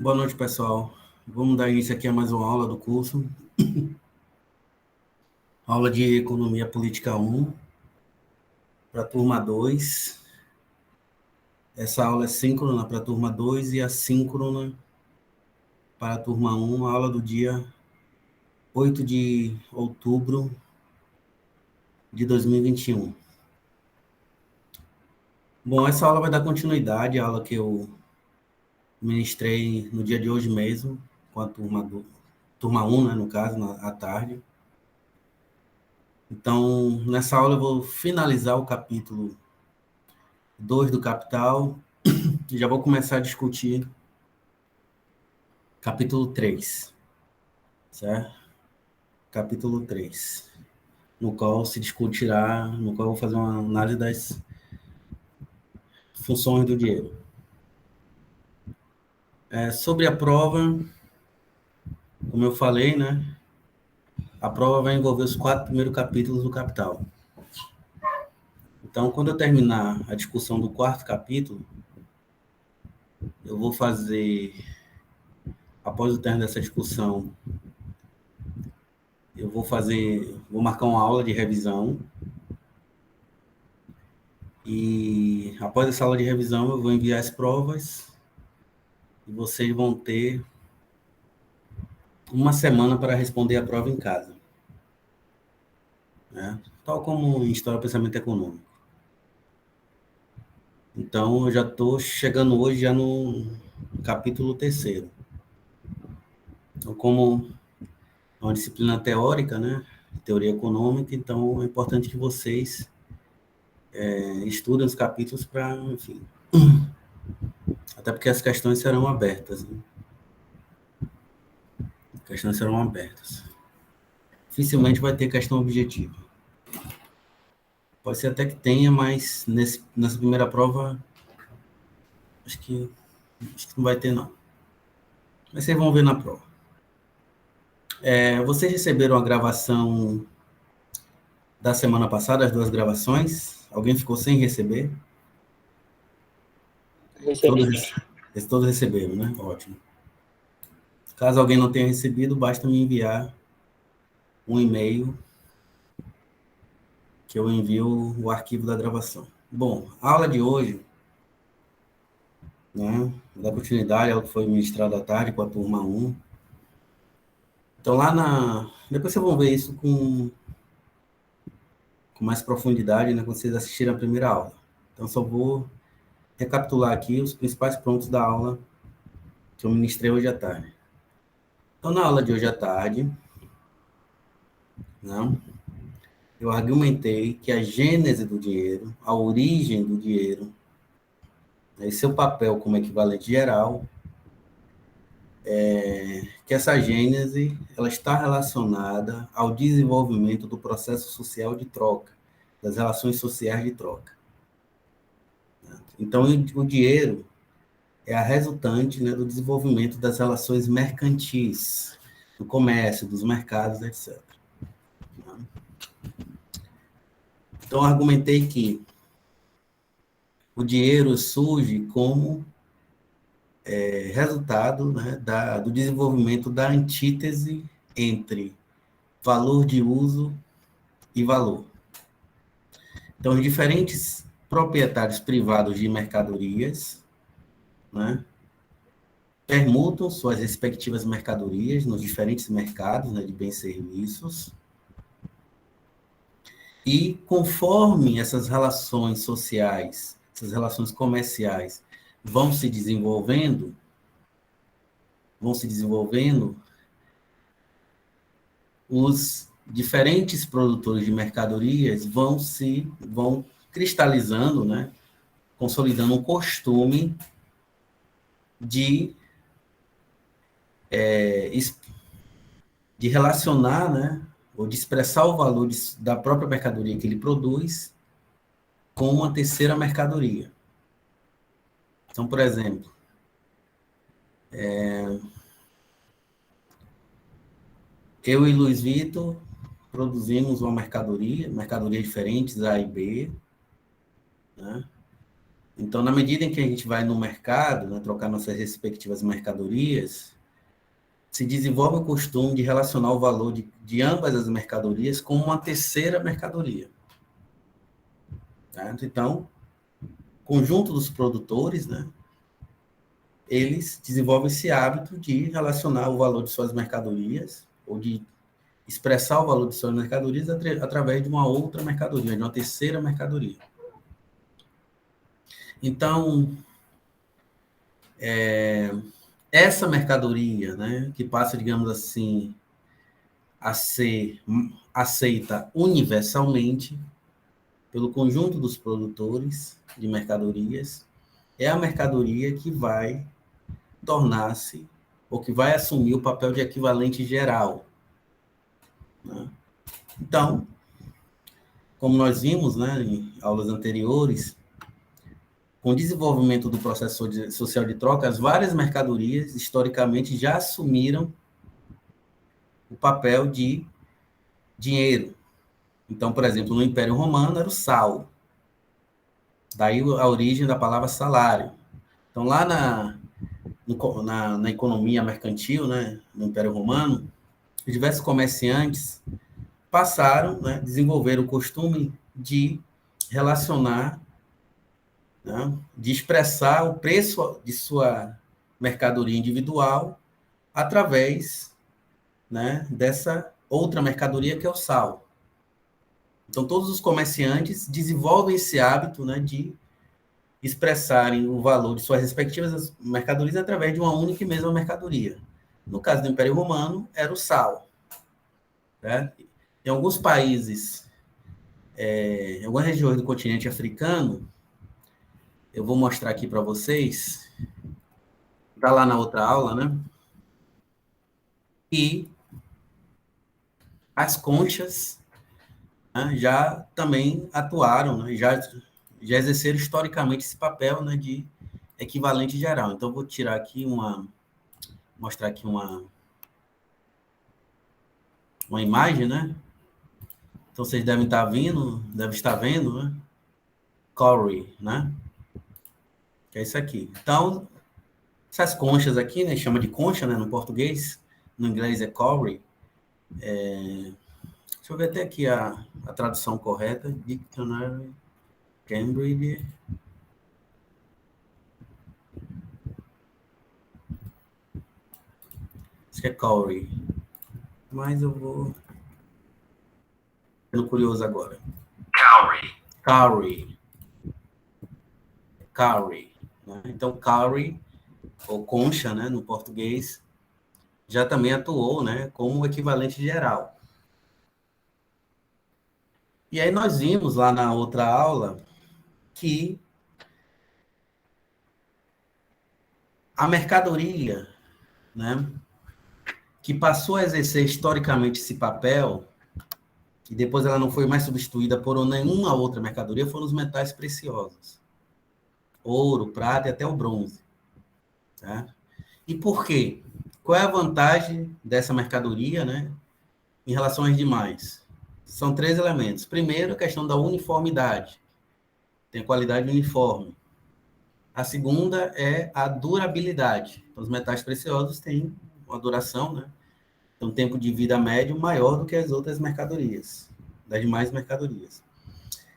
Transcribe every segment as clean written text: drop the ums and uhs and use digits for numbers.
Boa noite, pessoal. Vamos dar início aqui a mais uma aula do curso. Aula de Economia Política 1, para a turma 2. Essa aula é síncrona para a turma 2 e assíncrona para a turma 1, a aula do dia 8 de outubro de 2021. Bom, essa aula vai dar continuidade à aula que eu ministrei no dia de hoje mesmo, com a turma 1, né, no caso, à tarde. Então, nessa aula eu vou finalizar o capítulo 2 do Capital e já vou começar a discutir capítulo 3, certo? Capítulo 3, no qual eu vou fazer uma análise das funções do dinheiro. Sobre a prova, como eu falei, né? A prova vai envolver os 4 primeiros capítulos do Capital. Então, quando eu terminar a discussão do 4º capítulo, eu vou fazer, após o término dessa discussão, vou marcar uma aula de revisão. E após essa aula de revisão, eu vou enviar as provas e vocês vão ter uma semana para responder a prova em casa, né? Tal como em História do Pensamento Econômico. Então, eu já estou chegando hoje já no capítulo 3º. Então, como é uma disciplina teórica, né? Teoria econômica, então é importante que vocês estudem os capítulos para, enfim, até porque as questões serão abertas, né? As questões serão abertas. Dificilmente vai ter questão objetiva. Pode ser até que tenha, mas nessa primeira prova, acho que não vai ter, não. Mas vocês vão ver na prova. Vocês receberam a gravação da semana passada, as 2 gravações? Alguém ficou sem receber? Recebi. Todos receberam, né? Ótimo. Caso alguém não tenha recebido, basta me enviar um e-mail que eu envio o arquivo da gravação. Bom, a aula de hoje, né, da continuidade ao que foi ministrado à tarde com a turma 1. Então, depois vocês vão ver isso com mais profundidade, né, quando vocês assistirem a primeira aula. Então, só vou recapitular aqui os principais pontos da aula que eu ministrei hoje à tarde. Então, na aula de hoje à tarde, né, eu argumentei que a gênese do dinheiro, a origem do dinheiro, né, e seu papel como equivalente geral, que essa gênese ela está relacionada ao desenvolvimento do processo social de troca, das relações sociais de troca. Então, o dinheiro é a resultante, né, do desenvolvimento das relações mercantis, do comércio, dos mercados, etc. Então, argumentei que o dinheiro surge como resultado, né, do desenvolvimento da antítese entre valor de uso e valor. Então, os diferentes proprietários privados de mercadorias, né, permutam suas respectivas mercadorias nos diferentes mercados, né, de bens e serviços, e conforme essas relações sociais, essas relações comerciais vão se desenvolvendo, os diferentes produtores de mercadorias vão cristalizando, né, consolidando um costume de relacionar, né, ou de expressar o valor da própria mercadoria que ele produz com uma terceira mercadoria. Então, por exemplo, eu e Luiz Vitor produzimos uma mercadoria diferentes, A e B, né? Então, na medida em que a gente vai no mercado, né, trocar nossas respectivas mercadorias, se desenvolve o costume de relacionar o valor de ambas as mercadorias com uma terceira mercadoria. Certo? Então, conjunto dos produtores, né, eles desenvolvem esse hábito de relacionar o valor de suas mercadorias, ou de expressar o valor de suas mercadorias através de uma outra mercadoria, de uma terceira mercadoria. Então, essa mercadoria, né, que passa, digamos assim, a ser aceita universalmente pelo conjunto dos produtores de mercadorias, é a mercadoria que vai tornar-se, ou que vai assumir o papel de equivalente geral. Né? Então, como nós vimos, né, em aulas anteriores, com o desenvolvimento do processo social de troca, as várias mercadorias, historicamente, já assumiram o papel de dinheiro. Então, por exemplo, no Império Romano era o sal. Daí a origem da palavra salário. Então, lá na economia mercantil, né, no Império Romano, os diversos comerciantes passaram, né, desenvolver o costume de relacionar, né, de expressar o preço de sua mercadoria individual através, né, dessa outra mercadoria que é o sal. Então, todos os comerciantes desenvolvem esse hábito, né, de expressarem o valor de suas respectivas mercadorias através de uma única e mesma mercadoria. No caso do Império Romano, era o sal. Né? Em alguns países, em algumas regiões do continente africano, eu vou mostrar aqui para vocês, está lá na outra aula, né? E as conchas, né, já também atuaram, né, já exerceram historicamente esse papel, né, de equivalente geral. Então, eu vou tirar aqui mostrar aqui uma imagem, né? Então, vocês devem estar vendo, né? Cowrie, né? Que é isso aqui. Então, essas conchas aqui, né? Chama de concha, né? No português. No inglês é cowrie. Deixa eu ver até aqui a tradução correta. Dictionary, Cambridge. Isso que é cowrie. Mas eu vou... Ficando curioso agora. Cowrie. Cowrie. Cowrie. Né? Então, cowrie, ou concha, né? No português, já também atuou, né? Como equivalente geral. E aí nós vimos lá na outra aula que a mercadoria, né, que passou a exercer historicamente esse papel, e depois ela não foi mais substituída por nenhuma outra mercadoria, foram os metais preciosos. Ouro, prata e até o bronze. Tá? E por quê? Qual é a vantagem dessa mercadoria, né, em relação às demais? São três elementos. Primeiro, a questão da uniformidade. Tem qualidade uniforme. A segunda é a durabilidade. Então, os metais preciosos têm uma duração, né? Tem um tempo de vida médio maior do que as outras mercadorias, das demais mercadorias.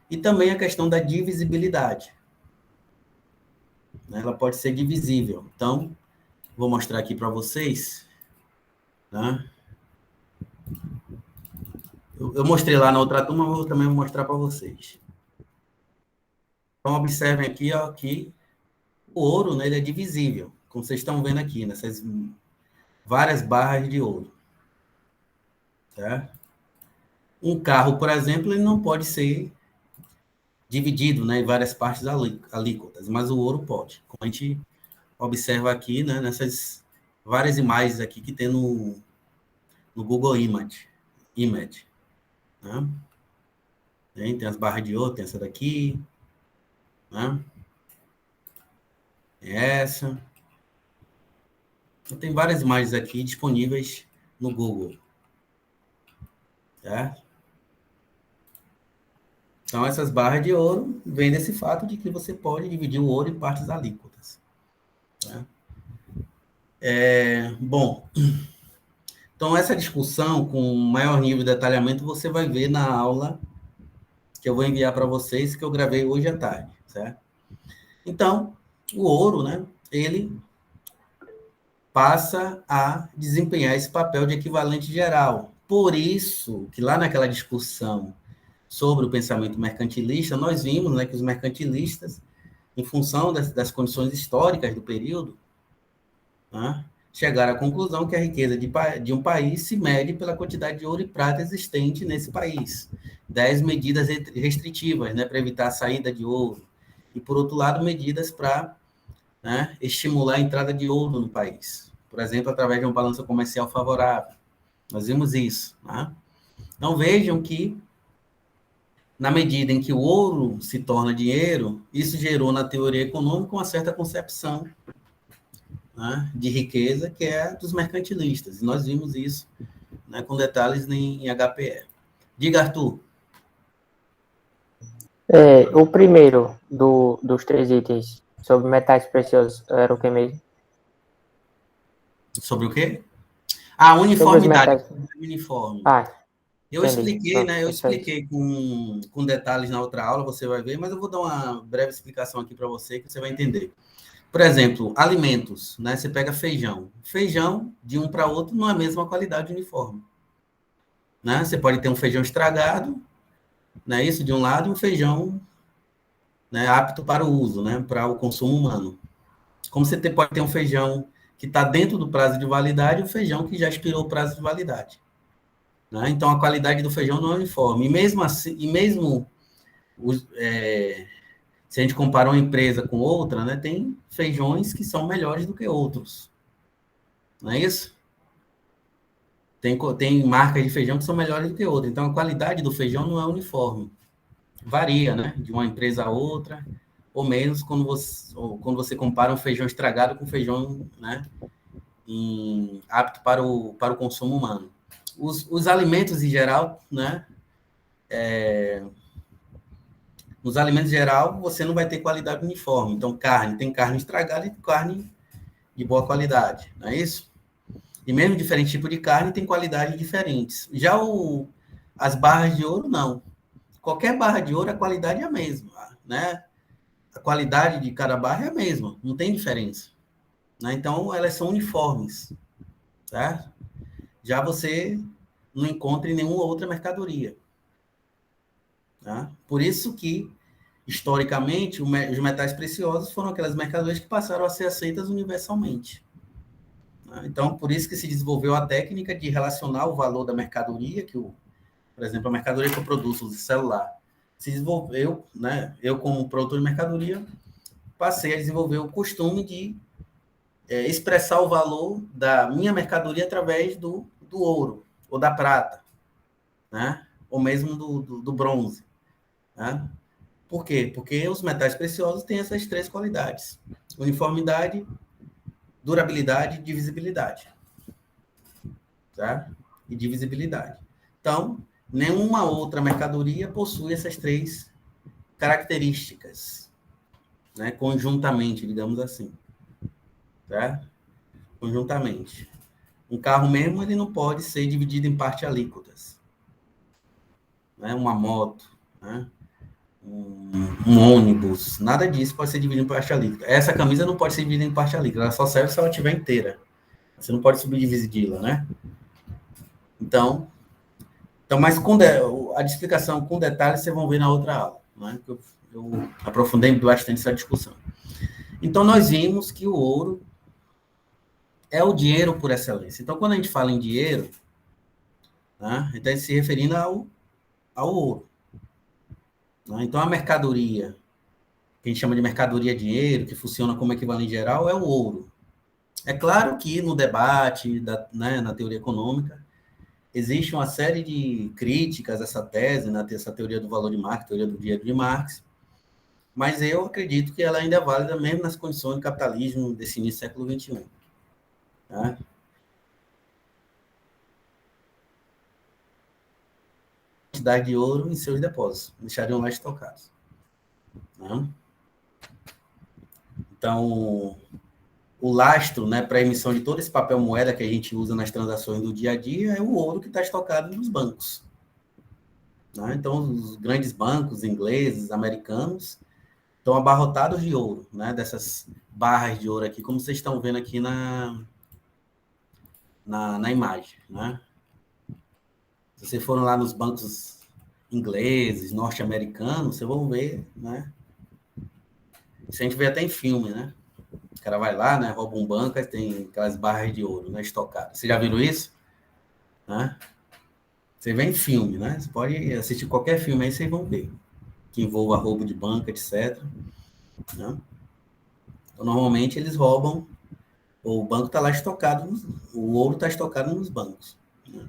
E também a questão da divisibilidade. Né? Ela pode ser divisível. Então, vou mostrar aqui para vocês. Né? Eu mostrei lá na outra turma, vou também mostrar para vocês. Então, observem aqui ó, que o ouro, né, ele é divisível, como vocês estão vendo aqui, nessas várias barras de ouro. Tá? Um carro, por exemplo, ele não pode ser dividido, né, em várias partes alíquotas, mas o ouro pode. Como a gente observa aqui, né, nessas várias imagens aqui que tem no Google Image, né? Tem as barras de ouro, tem essa daqui, né? Tem essa. Então, tem várias imagens aqui disponíveis no Google. Tá? Então, essas barras de ouro vêm desse fato de que você pode dividir o ouro em partes alíquotas. Né? Bom, então essa discussão com maior nível de detalhamento você vai ver na aula que eu vou enviar para vocês, que eu gravei hoje à tarde, certo? Então, o ouro, né, ele passa a desempenhar esse papel de equivalente geral. Por isso que lá naquela discussão sobre o pensamento mercantilista, nós vimos, né, que os mercantilistas, em função das condições históricas do período, né, chegaram à conclusão que a riqueza de um país se mede pela quantidade de ouro e prata existente nesse país. 10 medidas restritivas, né, para evitar a saída de ouro. E, por outro lado, medidas para, né, estimular a entrada de ouro no país. Por exemplo, através de uma balança comercial favorável. Nós vimos isso. Né? Então, vejam que, na medida em que o ouro se torna dinheiro, isso gerou na teoria econômica uma certa concepção, né, de riqueza, que é a dos mercantilistas. E nós vimos isso, né, com detalhes em HPE. Diga, Arthur. O primeiro dos 3 itens sobre metais preciosos era o que mesmo? Sobre o quê? A uniformidade. Sobre os metais. Uniforme. Eu Entendi. expliquei, né? Eu É só isso. expliquei com detalhes na outra aula, você vai ver, mas eu vou dar uma breve explicação aqui para você, que você vai entender. Por exemplo, alimentos, né? Você pega feijão. Feijão, de um para outro, não é a mesma qualidade uniforme. Né? Você pode ter um feijão estragado, né? Isso de um lado, e um feijão, né, apto para o uso, né? Para o consumo humano. Como você pode ter um feijão que está dentro do prazo de validade e um feijão que já expirou o prazo de validade. Né? Então, a qualidade do feijão não é uniforme. E mesmo assim, se a gente compara uma empresa com outra, né, tem feijões que são melhores do que outros. Não é isso? Tem marcas de feijão que são melhores do que outras. Então, a qualidade do feijão não é uniforme. Varia, né? De uma empresa a outra, ou menos quando você compara um feijão estragado com feijão, né, apto para o consumo humano. Os alimentos em geral, né? Nos alimentos em geral, você não vai ter qualidade uniforme. Então, tem carne estragada e carne de boa qualidade, não é isso? E mesmo diferente tipo de carne tem qualidades diferentes. Já as barras de ouro, não. Qualquer barra de ouro, a qualidade é a mesma, né? A qualidade de cada barra é a mesma, não tem diferença. Né? Então, elas são uniformes, certo? Já você não encontra em nenhuma outra mercadoria. Tá? Por isso que, historicamente, os metais preciosos foram aquelas mercadorias que passaram a ser aceitas universalmente. Tá? Então, por isso que se desenvolveu a técnica de relacionar o valor da mercadoria, por exemplo, a mercadoria que eu produzo, o celular, se desenvolveu, né? Eu, como produtor de mercadoria, passei a desenvolver o costume de expressar o valor da minha mercadoria através do ouro, ou da prata, né? Ou mesmo do bronze. Né? Por quê? Porque os metais preciosos têm essas 3 qualidades: uniformidade, durabilidade e divisibilidade. Tá? E divisibilidade. Então, nenhuma outra mercadoria possui essas 3 características, né? Conjuntamente, digamos assim. Tá? Conjuntamente. Um carro mesmo, ele não pode ser dividido em partes alíquotas. Né? Uma moto, né? um ônibus, nada disso pode ser dividido em parte alíquota. Essa camisa não pode ser dividida em parte alíquota, ela só serve se ela estiver inteira. Você não pode subdividi-la, né? Então, mas a explicação com detalhes vocês vão ver na outra aula, né? Eu aprofundei bastante essa discussão. Então, nós vimos que o ouro é o dinheiro por excelência. Então, quando a gente fala em dinheiro, né, a gente está se referindo ao ouro. Né? Então, a mercadoria, que a gente chama de mercadoria dinheiro, que funciona como equivalente geral, é o ouro. É claro que no debate, né, na teoria econômica, existe uma série de críticas a essa tese, né, essa teoria do valor de Marx, teoria do dinheiro de Marx, mas eu acredito que ela ainda é válida mesmo nas condições do capitalismo desse início do século XXI. Tá? quantidade de ouro em seus depósitos, deixariam lá estocados. Né? Então, o lastro, né, para a emissão de todo esse papel moeda que a gente usa nas transações do dia a dia é o ouro que está estocado nos bancos. Né? Então, os grandes bancos ingleses, americanos, estão abarrotados de ouro, né, dessas barras de ouro aqui, como vocês estão vendo aqui na imagem. Né? Se vocês forem lá nos bancos ingleses, norte-americanos, vocês vão ver, né? Isso a gente vê até em filme, né? O cara vai lá, né? Rouba um banco, e tem aquelas barras de ouro, né? Estocadas. Vocês já viram isso? Né? Você vê em filme, né? Você pode assistir qualquer filme aí, vocês vão ver. Que envolva roubo de banco, etc. Né? Então, normalmente eles roubam, o banco está lá estocado, o ouro está estocado nos bancos. Né?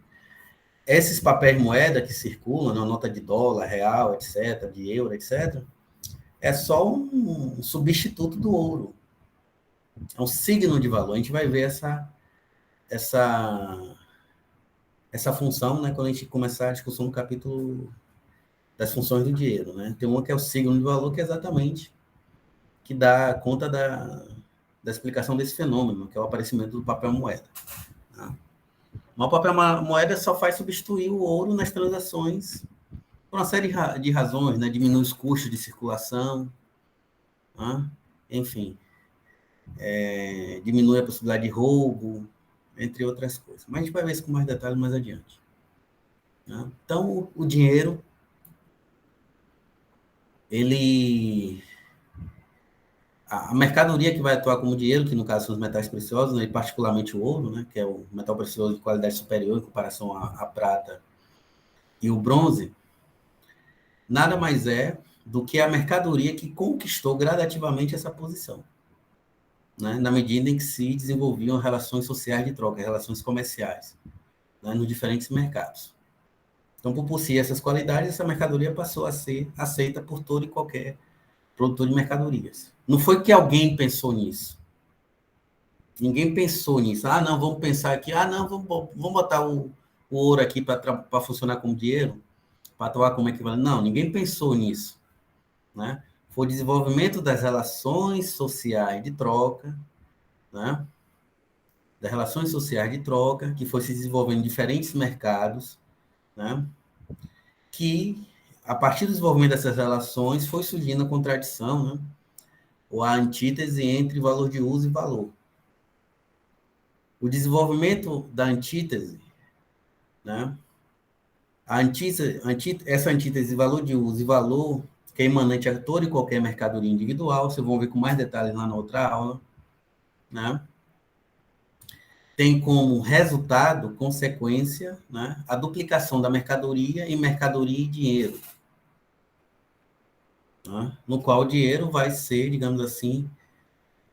Esses papéis moeda que circulam, né? Nota de dólar, real, etc., de euro, etc., é só um substituto do ouro. É um signo de valor. A gente vai ver essa função, né, quando a gente começar a discussão no capítulo das funções do dinheiro. Né? Tem uma que é o signo de valor, que é exatamente que dá conta da explicação desse fenômeno, que é o aparecimento do papel moeda. Tá? Mas o papel moeda só faz substituir o ouro nas transações por uma série de razões, né? Diminui os custos de circulação, tá? Enfim, diminui a possibilidade de roubo, entre outras coisas. Mas a gente vai ver isso com mais detalhes mais adiante. Tá? Então, o dinheiro, a mercadoria que vai atuar como dinheiro, que no caso são os metais preciosos, né, e particularmente o ouro, né, que é o metal precioso de qualidade superior em comparação à prata e o bronze, nada mais é do que a mercadoria que conquistou gradativamente essa posição, né, na medida em que se desenvolviam relações sociais de troca, relações comerciais, né, nos diferentes mercados. Então, por possuir essas qualidades, essa mercadoria passou a ser aceita por todo e qualquer produtor de mercadorias. Não foi que alguém pensou nisso. Ninguém pensou nisso. Ah, não, vamos pensar aqui. Ah, não, vamos botar o ouro aqui para funcionar como dinheiro, para atuar como equivalente. Não, ninguém pensou nisso. Né? Foi o desenvolvimento das relações sociais de troca, né? Das relações sociais de troca, que foi se desenvolvendo em diferentes mercados, né? Que, a partir do desenvolvimento dessas relações, foi surgindo a contradição, né? Ou a antítese entre valor de uso e valor. O desenvolvimento da antítese, né? Essa antítese valor de uso e valor, que é imanente a toda e qualquer mercadoria individual, vocês vão ver com mais detalhes lá na outra aula, né? Tem como resultado, consequência, né, a duplicação da mercadoria em mercadoria e dinheiro, né, no qual o dinheiro vai ser, digamos assim,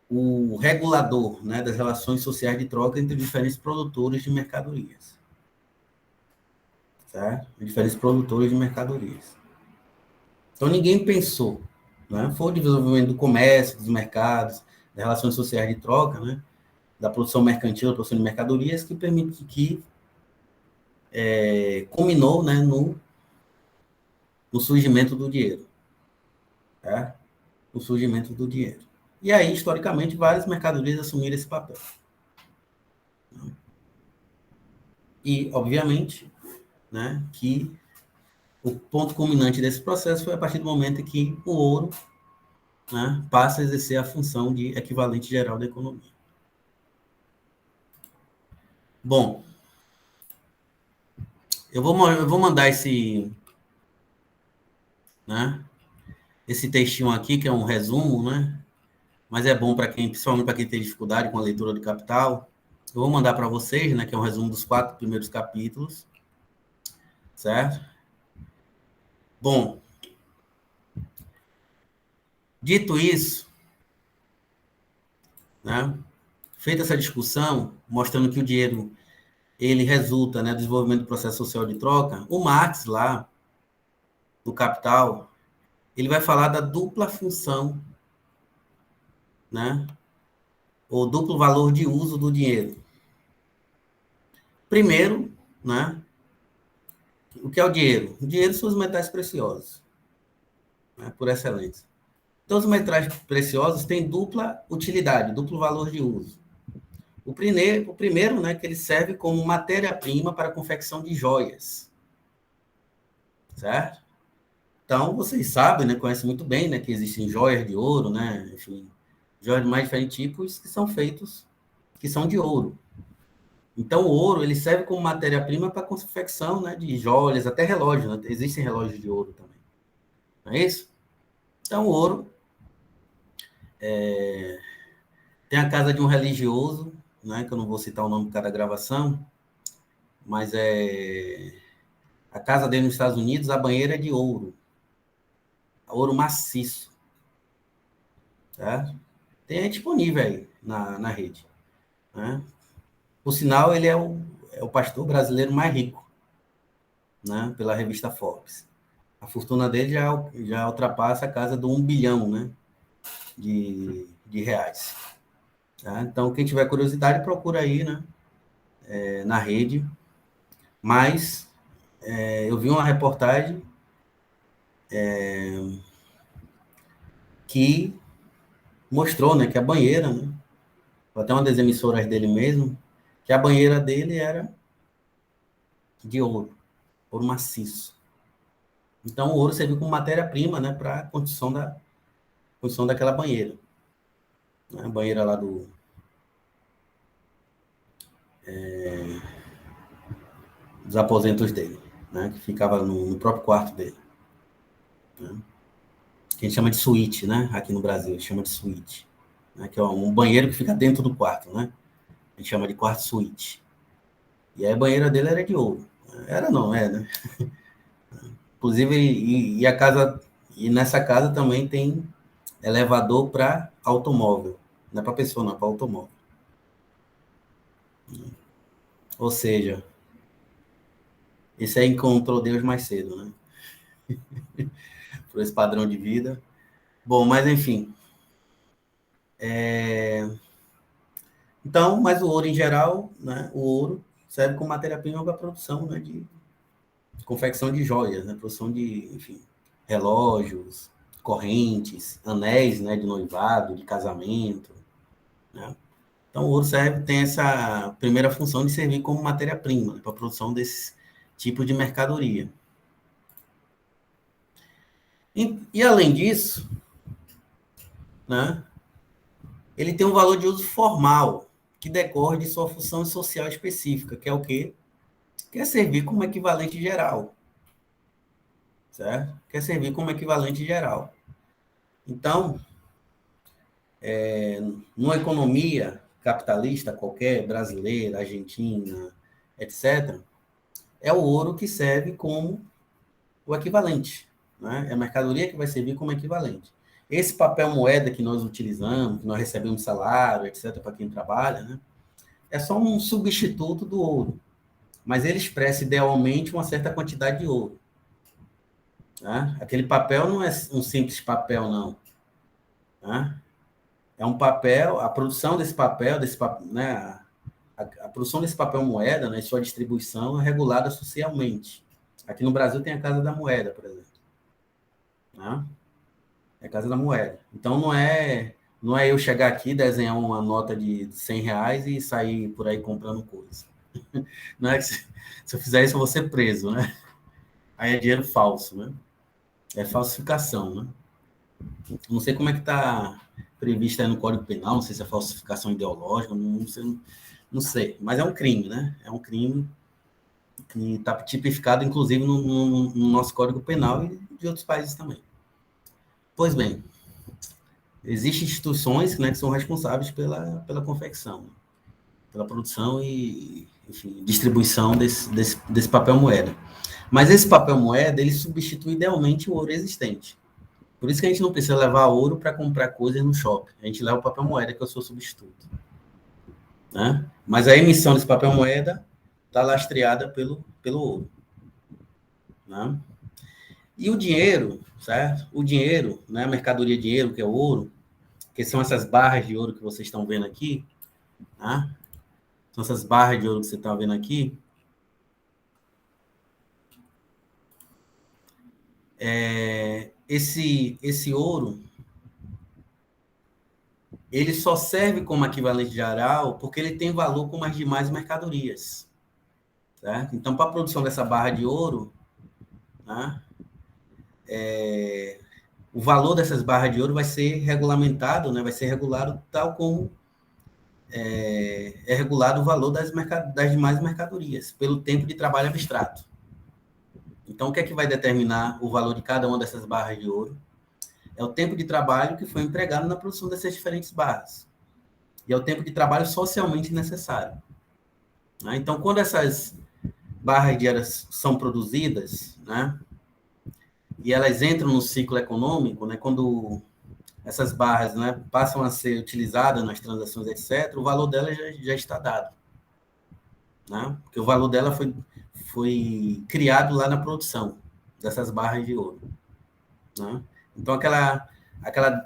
o regulador, né, das relações sociais de troca entre diferentes produtores de mercadorias. Certo? Diferentes produtores de mercadorias. Então, ninguém pensou. Né? Foi o desenvolvimento do comércio, dos mercados, das relações sociais de troca, né? Da produção mercantil, da produção de mercadorias, que permite que culminou, né, no surgimento do dinheiro. Tá? O surgimento do dinheiro. E aí, historicamente, várias mercadorias assumiram esse papel. E, obviamente, né, que o ponto culminante desse processo foi a partir do momento em que o ouro, né, passa a exercer a função de equivalente geral da economia. Bom, eu vou mandar né, esse textinho aqui, que é um resumo, né, mas é bom para quem, principalmente para quem tem dificuldade com a leitura do Capital. Eu vou mandar para vocês, né, que é um resumo dos 4 primeiros capítulos, certo? Bom, dito isso, né, feita essa discussão, mostrando que o dinheiro ele resulta, né, do desenvolvimento do processo social de troca, o Marx lá, do Capital, ele vai falar da dupla função, né, ou duplo valor de uso do dinheiro. Primeiro, né, o que é o dinheiro? O dinheiro são os metais preciosos, né, por excelência. Então, os metais preciosos têm dupla utilidade, duplo valor de uso. O primeiro, né, que ele serve como matéria-prima para a confecção de joias, certo? Então, vocês sabem, né, conhecem muito bem, né, que existem joias de ouro, né, enfim, joias de mais diferentes tipos que são feitos, que são de ouro. Então, o ouro, ele serve como matéria-prima para a confecção, né, de joias, até relógios, né? Existem relógios de ouro também. Não é isso? Então, o ouro tem a casa de um religioso, né, que eu não vou citar o nome de cada gravação, mas é a casa dele nos Estados Unidos, a banheira é de ouro, ouro maciço, certo? Tem aí disponível aí na rede, né? Por sinal, ele é o pastor brasileiro mais rico, né, pela revista Forbes. A fortuna dele já ultrapassa a casa do 1 bilhão, né, de reais. Tá? Então, quem tiver curiosidade, procura aí, né, na rede. Mas eu vi uma reportagem que mostrou, né, que a banheira, né, até uma das emissoras dele mesmo, que a banheira dele era de ouro, ouro maciço. Então, o ouro serviu como matéria-prima, né, para a construção daquela banheira. Né, a banheira lá dos aposentos dele, né, que ficava no próprio quarto dele. Né, que a gente chama de suíte, né, aqui no Brasil, a gente chama de suíte. Né, que é um banheiro que fica dentro do quarto, né? A gente chama de quarto suíte. E aí a banheira dele era de ouro. Era não, né? Inclusive, a casa, e nessa casa também tem elevador para automóvel. Não é para pessoa, não, é para automóvel. Ou seja, esse aí encontrou Deus mais cedo, né? Por esse padrão de vida. Bom, mas enfim. Então, mas o ouro em geral, né? O ouro serve como matéria-prima para a produção, né, de confecção de joias, né? Produção de, enfim, relógios, correntes, anéis, né, de noivado, de casamento, né? Então, o ouro tem essa primeira função de servir como matéria-prima, né, para a produção desse tipo de mercadoria. E além disso, né, ele tem um valor de uso formal, que decorre de sua função social específica, que é o quê? Que é servir como equivalente geral, certo? Quer servir como equivalente geral. Então, numa economia capitalista qualquer, brasileira, argentina, etc., é o ouro que serve como o equivalente, né? É a mercadoria que vai servir como equivalente. Esse papel moeda que nós utilizamos, que nós recebemos salário, etc., para quem trabalha, né? É só um substituto do ouro, mas ele expressa idealmente uma certa quantidade de ouro. Né? Aquele papel não é um simples papel, não. Né? É um papel, a produção desse papel, né? A produção desse papel moeda, né, sua distribuição é regulada socialmente. Aqui no Brasil tem a Casa da Moeda, por exemplo. Né? É a Casa da Moeda. Então não é eu chegar aqui, desenhar uma nota de 100 reais e sair por aí comprando coisa. Não é que se eu fizer isso eu vou ser preso, né? Aí é dinheiro falso, né? É falsificação, né? Não sei como é que está previsto aí no Código Penal, não sei se é falsificação ideológica, não sei, mas é um crime, né? É um crime que está tipificado, inclusive, no nosso Código Penal e de outros países também. Pois bem, existem instituições, né, que são responsáveis pela confecção, pela produção e, enfim, distribuição desse papel moeda. Mas esse papel moeda, ele substitui idealmente o ouro existente. Por isso que a gente não precisa levar ouro para comprar coisas no shopping. A gente leva o papel moeda, que é o seu substituto. Né? Mas a emissão desse papel moeda está lastreada pelo ouro. Né? E o dinheiro, certo? O dinheiro, né? A mercadoria dinheiro, que é o ouro, que são essas barras de ouro que vocês estão vendo aqui, né? São essas barras de ouro que você está vendo aqui. esse ouro, ele só serve como equivalente geral porque ele tem valor como as demais mercadorias. Certo? Então, para a produção dessa barra de ouro, né, o valor dessas barras de ouro vai ser regulamentado, né, vai ser regulado tal como é regulado o valor das demais mercadorias, pelo tempo de trabalho abstrato. Então, o que é que vai determinar o valor de cada uma dessas barras de ouro? É o tempo de trabalho que foi empregado na produção dessas diferentes barras. E é o tempo de trabalho socialmente necessário. Né? Então, quando essas barras de ouro são produzidas, né, e elas entram no ciclo econômico, né, quando essas barras, né, passam a ser utilizadas nas transações, etc., o valor delas já está dado. Né? Porque o valor dela foi criado lá na produção dessas barras de ouro. Né? Então,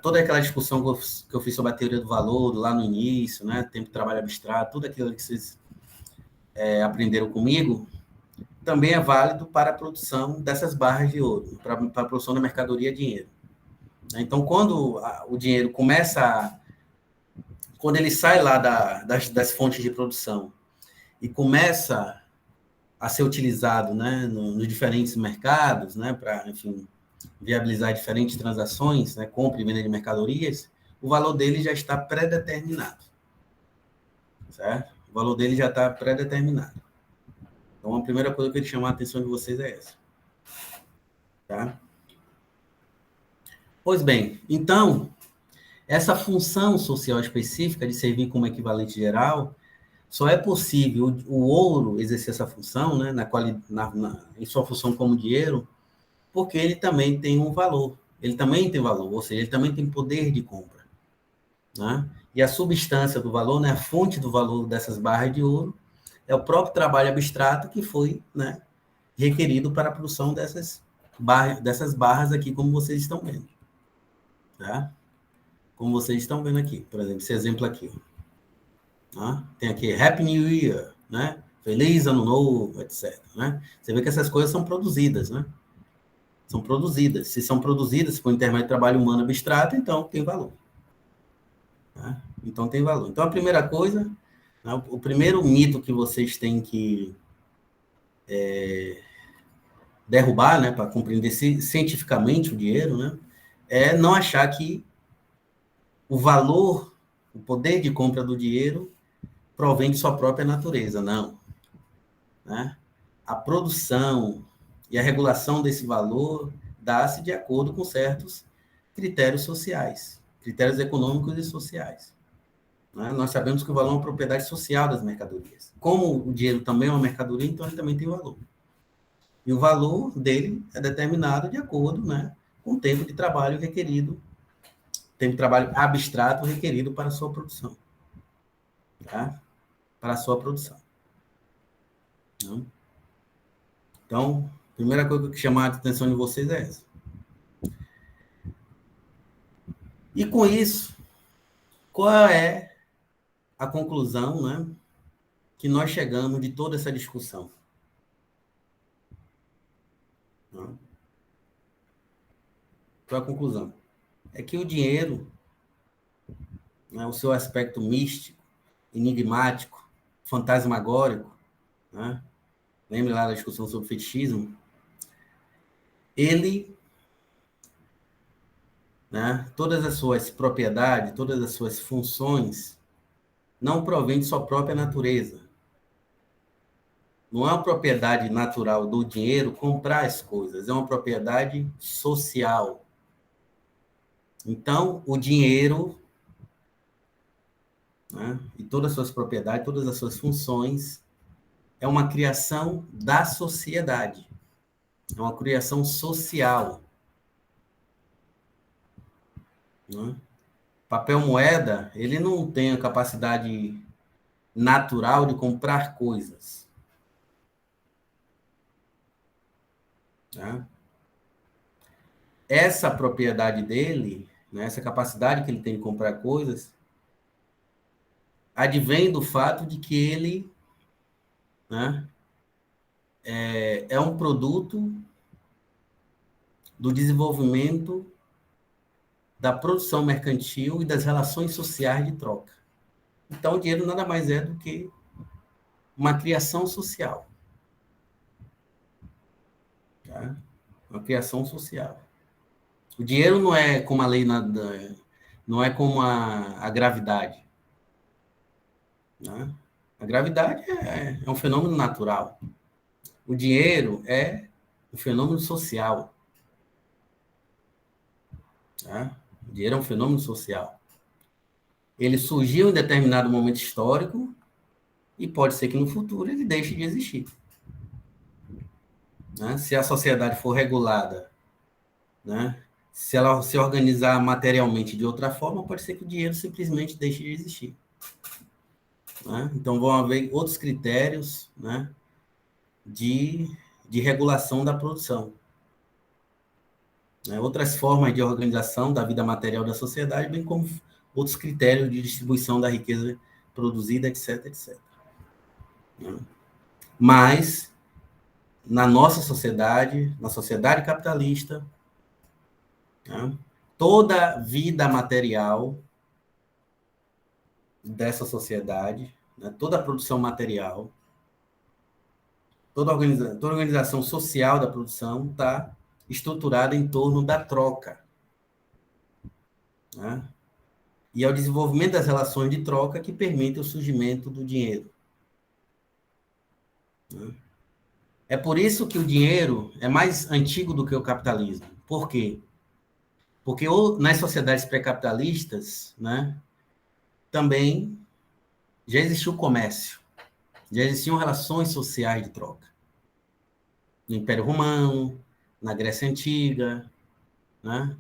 toda aquela discussão que eu fiz sobre a teoria do valor lá no início, né, tempo de trabalho abstrato, tudo aquilo que vocês aprenderam comigo, também é válido para a produção dessas barras de ouro, para a produção da mercadoria dinheiro. Então, quando o dinheiro quando ele sai lá das fontes de produção e começa a ser utilizado, né, nos diferentes mercados, né, para, enfim, viabilizar diferentes transações, né, compra e venda de mercadorias, o valor dele já está pré-determinado. Certo? O valor dele já está pré-determinado. Então, a primeira coisa que eu queria chamar a atenção de vocês é essa. Tá? Pois bem, então, essa função social específica de servir como equivalente geral, só é possível o ouro exercer essa função, né, em sua função como dinheiro, porque ele também tem um valor. Ele também tem valor, ou seja, ele também tem poder de compra. Né? E a substância do valor, né, a fonte do valor dessas barras de ouro, é o próprio trabalho abstrato que foi, né, requerido para a produção dessas barras aqui, como vocês estão vendo. Tá? Como vocês estão vendo aqui. Por exemplo, esse exemplo aqui. Tá? Tem aqui Happy New Year, né? Feliz Ano Novo, etc. Né? Você vê que essas coisas são produzidas, né? São produzidas. Se são produzidas por intermédio de trabalho humano abstrato, então tem valor. Tá? Então tem valor. Então a primeira coisa, né, o primeiro mito que vocês têm que derrubar, né, para compreender cientificamente o dinheiro, né, é não achar que o valor, o poder de compra do dinheiro provém de sua própria natureza. Não. Né? A produção e a regulação desse valor dá-se de acordo com certos critérios sociais, critérios econômicos e sociais. Né? Nós sabemos que o valor é uma propriedade social das mercadorias. Como o dinheiro também é uma mercadoria, então ele também tem valor. E o valor dele é determinado de acordo, né, com o tempo de trabalho requerido, tempo de trabalho abstrato requerido para a sua produção. Tá? Para a sua produção. Então, a primeira coisa que eu quero chamar a atenção de vocês é essa. E com isso, qual é a conclusão, né, que nós chegamos de toda essa discussão? Qual é a conclusão? É que o dinheiro, né, o seu aspecto místico, enigmático, fantasmagórico, né, lembra lá da discussão sobre fetichismo? Ele, né, todas as suas propriedades, todas as suas funções, não provém de sua própria natureza. Não é uma propriedade natural do dinheiro comprar as coisas, é uma propriedade social. Então, o dinheiro, né, e todas as suas propriedades, todas as suas funções, é uma criação da sociedade. É uma criação social. Né? Papel moeda, ele não tem a capacidade natural de comprar coisas. Né? Essa propriedade dele, né, essa capacidade que ele tem de comprar coisas, advém do fato de que ele, né, é um produto do desenvolvimento da produção mercantil e das relações sociais de troca. Então, o dinheiro nada mais é do que uma criação social. Tá? Uma criação social. O dinheiro não é como a lei, não é como a gravidade. Né? A gravidade é um fenômeno natural. O dinheiro é um fenômeno social. Tá? O dinheiro é um fenômeno social. Ele surgiu em determinado momento histórico e pode ser que no futuro ele deixe de existir. Né? Se a sociedade for regulada, né? Se ela se organizar materialmente de outra forma, pode ser que o dinheiro simplesmente deixe de existir. Né? Então, vão haver outros critérios, né, de regulação da produção. Né? Outras formas de organização da vida material da sociedade, bem como outros critérios de distribuição da riqueza produzida, etc, etc. Né? Mas, na nossa sociedade, na sociedade capitalista, né, toda vida material dessa sociedade, né, toda a produção material, toda organização social da produção está estruturada em torno da troca. Né? E é o desenvolvimento das relações de troca que permite o surgimento do dinheiro. Né? É por isso que o dinheiro é mais antigo do que o capitalismo. Por quê? Porque nas sociedades pré-capitalistas, né, também já existiu o comércio, já existiam relações sociais de troca. No Império Romano, na Grécia Antiga, né,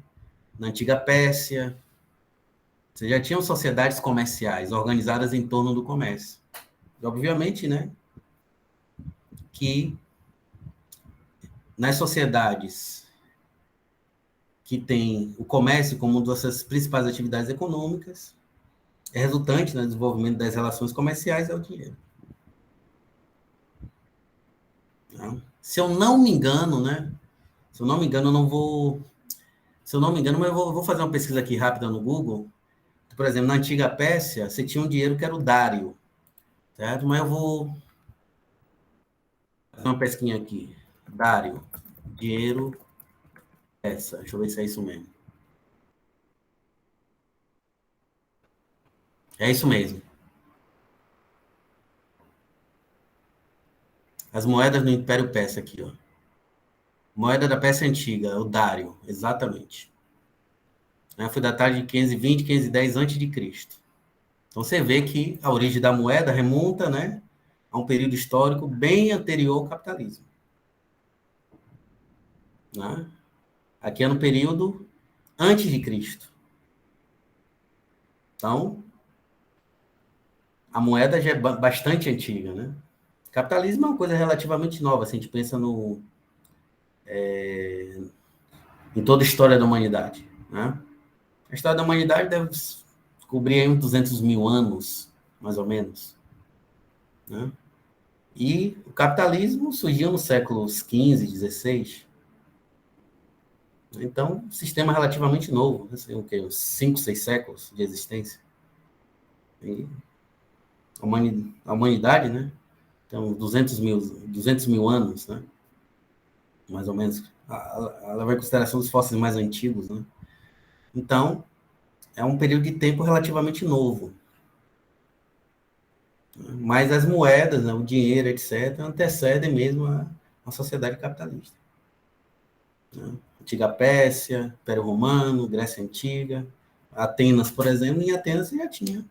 na Antiga Pérsia, você já tinham sociedades comerciais organizadas em torno do comércio. E, obviamente, né, que nas sociedades que têm o comércio como uma das suas principais atividades econômicas, é resultante no desenvolvimento das relações comerciais é o dinheiro. Tá? Se eu não me engano, né? Se eu não me engano, eu não vou. Se eu não me engano, mas eu vou fazer uma pesquisa aqui rápida no Google. Por exemplo, na antiga Pérsia, você tinha um dinheiro que era o dário, certo? Mas eu vou fazer uma pesquinha aqui. Dário, dinheiro, essa. Deixa eu ver se é isso mesmo. É isso mesmo. As moedas do Império Persa aqui, ó. Moeda da Pérsia Antiga, o dário, exatamente. Foi datado de 520, 510 a.C. Então você vê que a origem da moeda remonta, né, a um período histórico bem anterior ao capitalismo. Né? Aqui é no período antes de Cristo. Então, a moeda já é bastante antiga, né? Capitalismo é uma coisa relativamente nova, se a gente pensa em toda a história da humanidade. Né? A história da humanidade deve cobrir aí uns 200 mil anos, mais ou menos. Né? E o capitalismo surgiu nos séculos XV, XVI. Então, um sistema relativamente novo, assim, o quê? Uns 5, 6 séculos de existência. E a humanidade, né? Então, 200 mil anos, né? Mais ou menos. A levar em consideração os fósseis mais antigos, né? Então, é um período de tempo relativamente novo. Mas as moedas, né, o dinheiro, etc., antecedem mesmo a sociedade capitalista. Né? Antiga Pérsia, Império Romano, Grécia Antiga, Atenas, por exemplo, em Atenas você já tinha.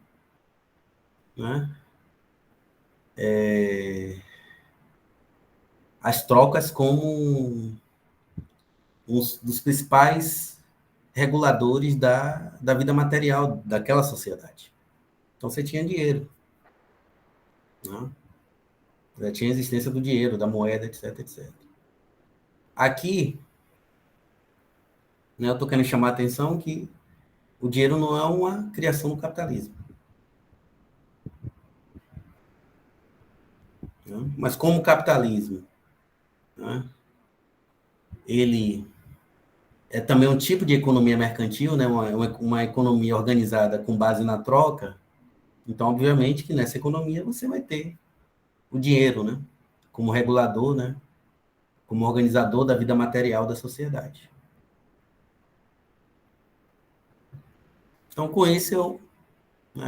Né? As trocas como um dos principais reguladores da vida material daquela sociedade. Então você tinha dinheiro. Né? Já tinha a existência do dinheiro, da moeda, etc, etc. Aqui, né, eu estou querendo chamar a atenção que o dinheiro não é uma criação do capitalismo. Né? Mas como o capitalismo, né, ele é também um tipo de economia mercantil, né? Uma economia organizada com base na troca. Então, obviamente, que nessa economia você vai ter o dinheiro, né? Como regulador, né? Como organizador da vida material da sociedade. Então, com isso, eu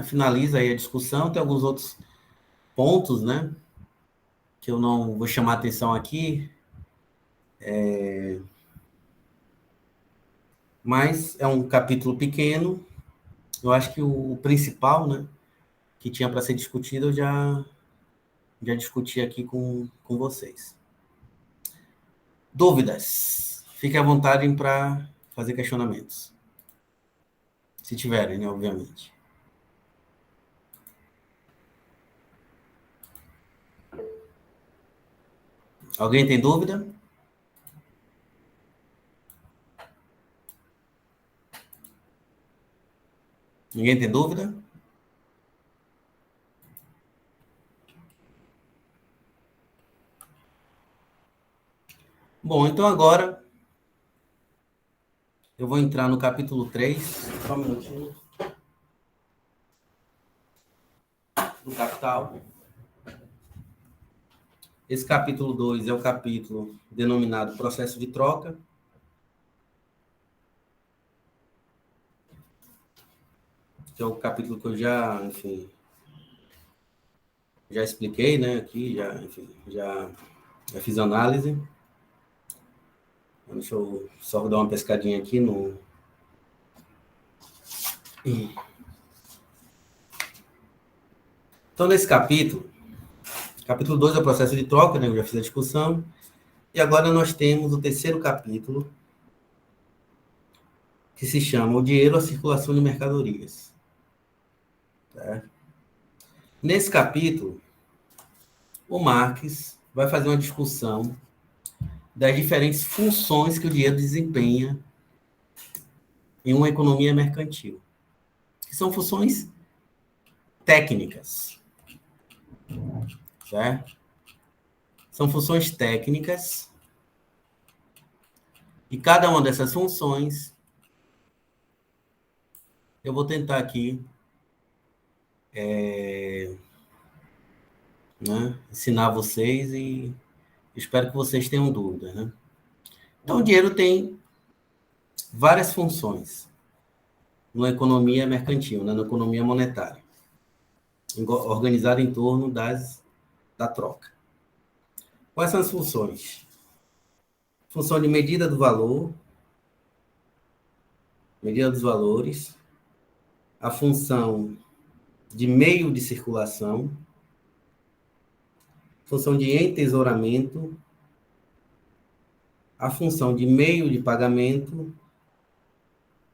finalizo aí a discussão. Tem alguns outros pontos, né? Que eu não vou chamar atenção aqui. Mas é um capítulo pequeno. Eu acho que o principal, né? Que tinha para ser discutido, eu já discuti aqui com vocês. Dúvidas? Fique à vontade para fazer questionamentos. Se tiverem, né? Obviamente. Alguém tem dúvida? Ninguém tem dúvida? Bom, então agora eu vou entrar no capítulo 3, só um minutinho, do Capital. Esse capítulo 2 é o capítulo denominado Processo de Troca. Que é o capítulo que eu já, enfim, já expliquei, né, aqui, já fiz análise. Deixa eu só dar uma pescadinha aqui no... Então, nesse capítulo 2 é o processo de troca, né, eu já fiz a discussão, e agora nós temos o terceiro capítulo, que se chama O Dinheiro, a Circulação de Mercadorias. Tá? Nesse capítulo, o Marx vai fazer uma discussão das diferentes funções que o dinheiro desempenha em uma economia mercantil, que são funções técnicas, certo? São funções técnicas e cada uma dessas funções eu vou tentar aqui né, ensinar vocês e espero que vocês tenham dúvidas, né? Então, o dinheiro tem várias funções na economia mercantil, né, na economia monetária, organizada em torno da troca. Quais são as funções? Função de medida do valor, medida dos valores, a função de meio de circulação, função de entesouramento, a função de meio de pagamento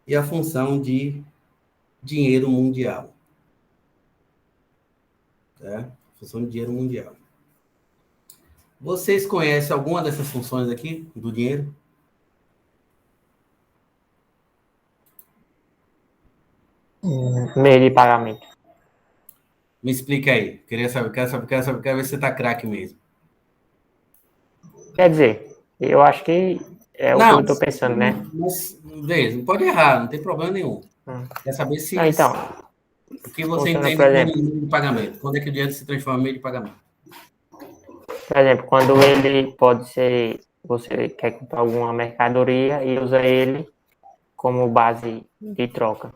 e a função de dinheiro mundial. Tá? Função de dinheiro mundial. Vocês conhecem alguma dessas funções aqui do dinheiro? Meio de pagamento. Me explica aí. Quero ver se você tá craque mesmo. Quer dizer, eu acho que é o que eu Não, estou pensando, né? mas veja, não pode errar, não tem problema nenhum. Quer saber Não, então, o que você funciona, entende como meio de pagamento? Quando é que o dinheiro se transforma em meio de pagamento? por exemplo, quando ele pode ser, você quer comprar alguma mercadoria e usa ele como base de troca.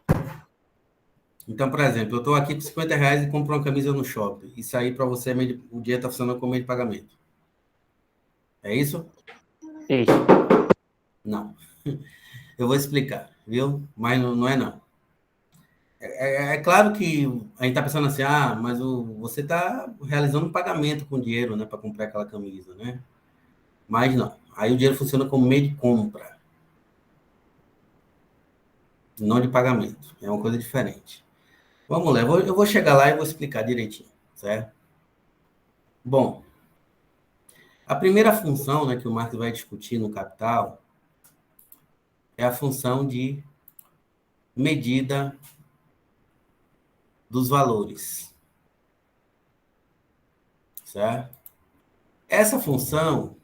Então, por exemplo, eu estou aqui com R$50 e compro uma camisa no shopping. Isso aí para você, o dinheiro está funcionando como meio de pagamento. É isso? Isso. Não. Eu vou explicar, viu? Mas não é não. É claro que a gente está pensando assim, mas você está realizando um pagamento com dinheiro, né, para comprar aquela camisa, né? Mas não. Aí o dinheiro funciona como meio de compra, não de pagamento. É uma coisa diferente. Vamos lá, eu vou chegar lá e vou explicar direitinho, certo? Bom, a primeira função, né, que o Marx vai discutir no Capital é a função de medida dos valores, certo? Essa função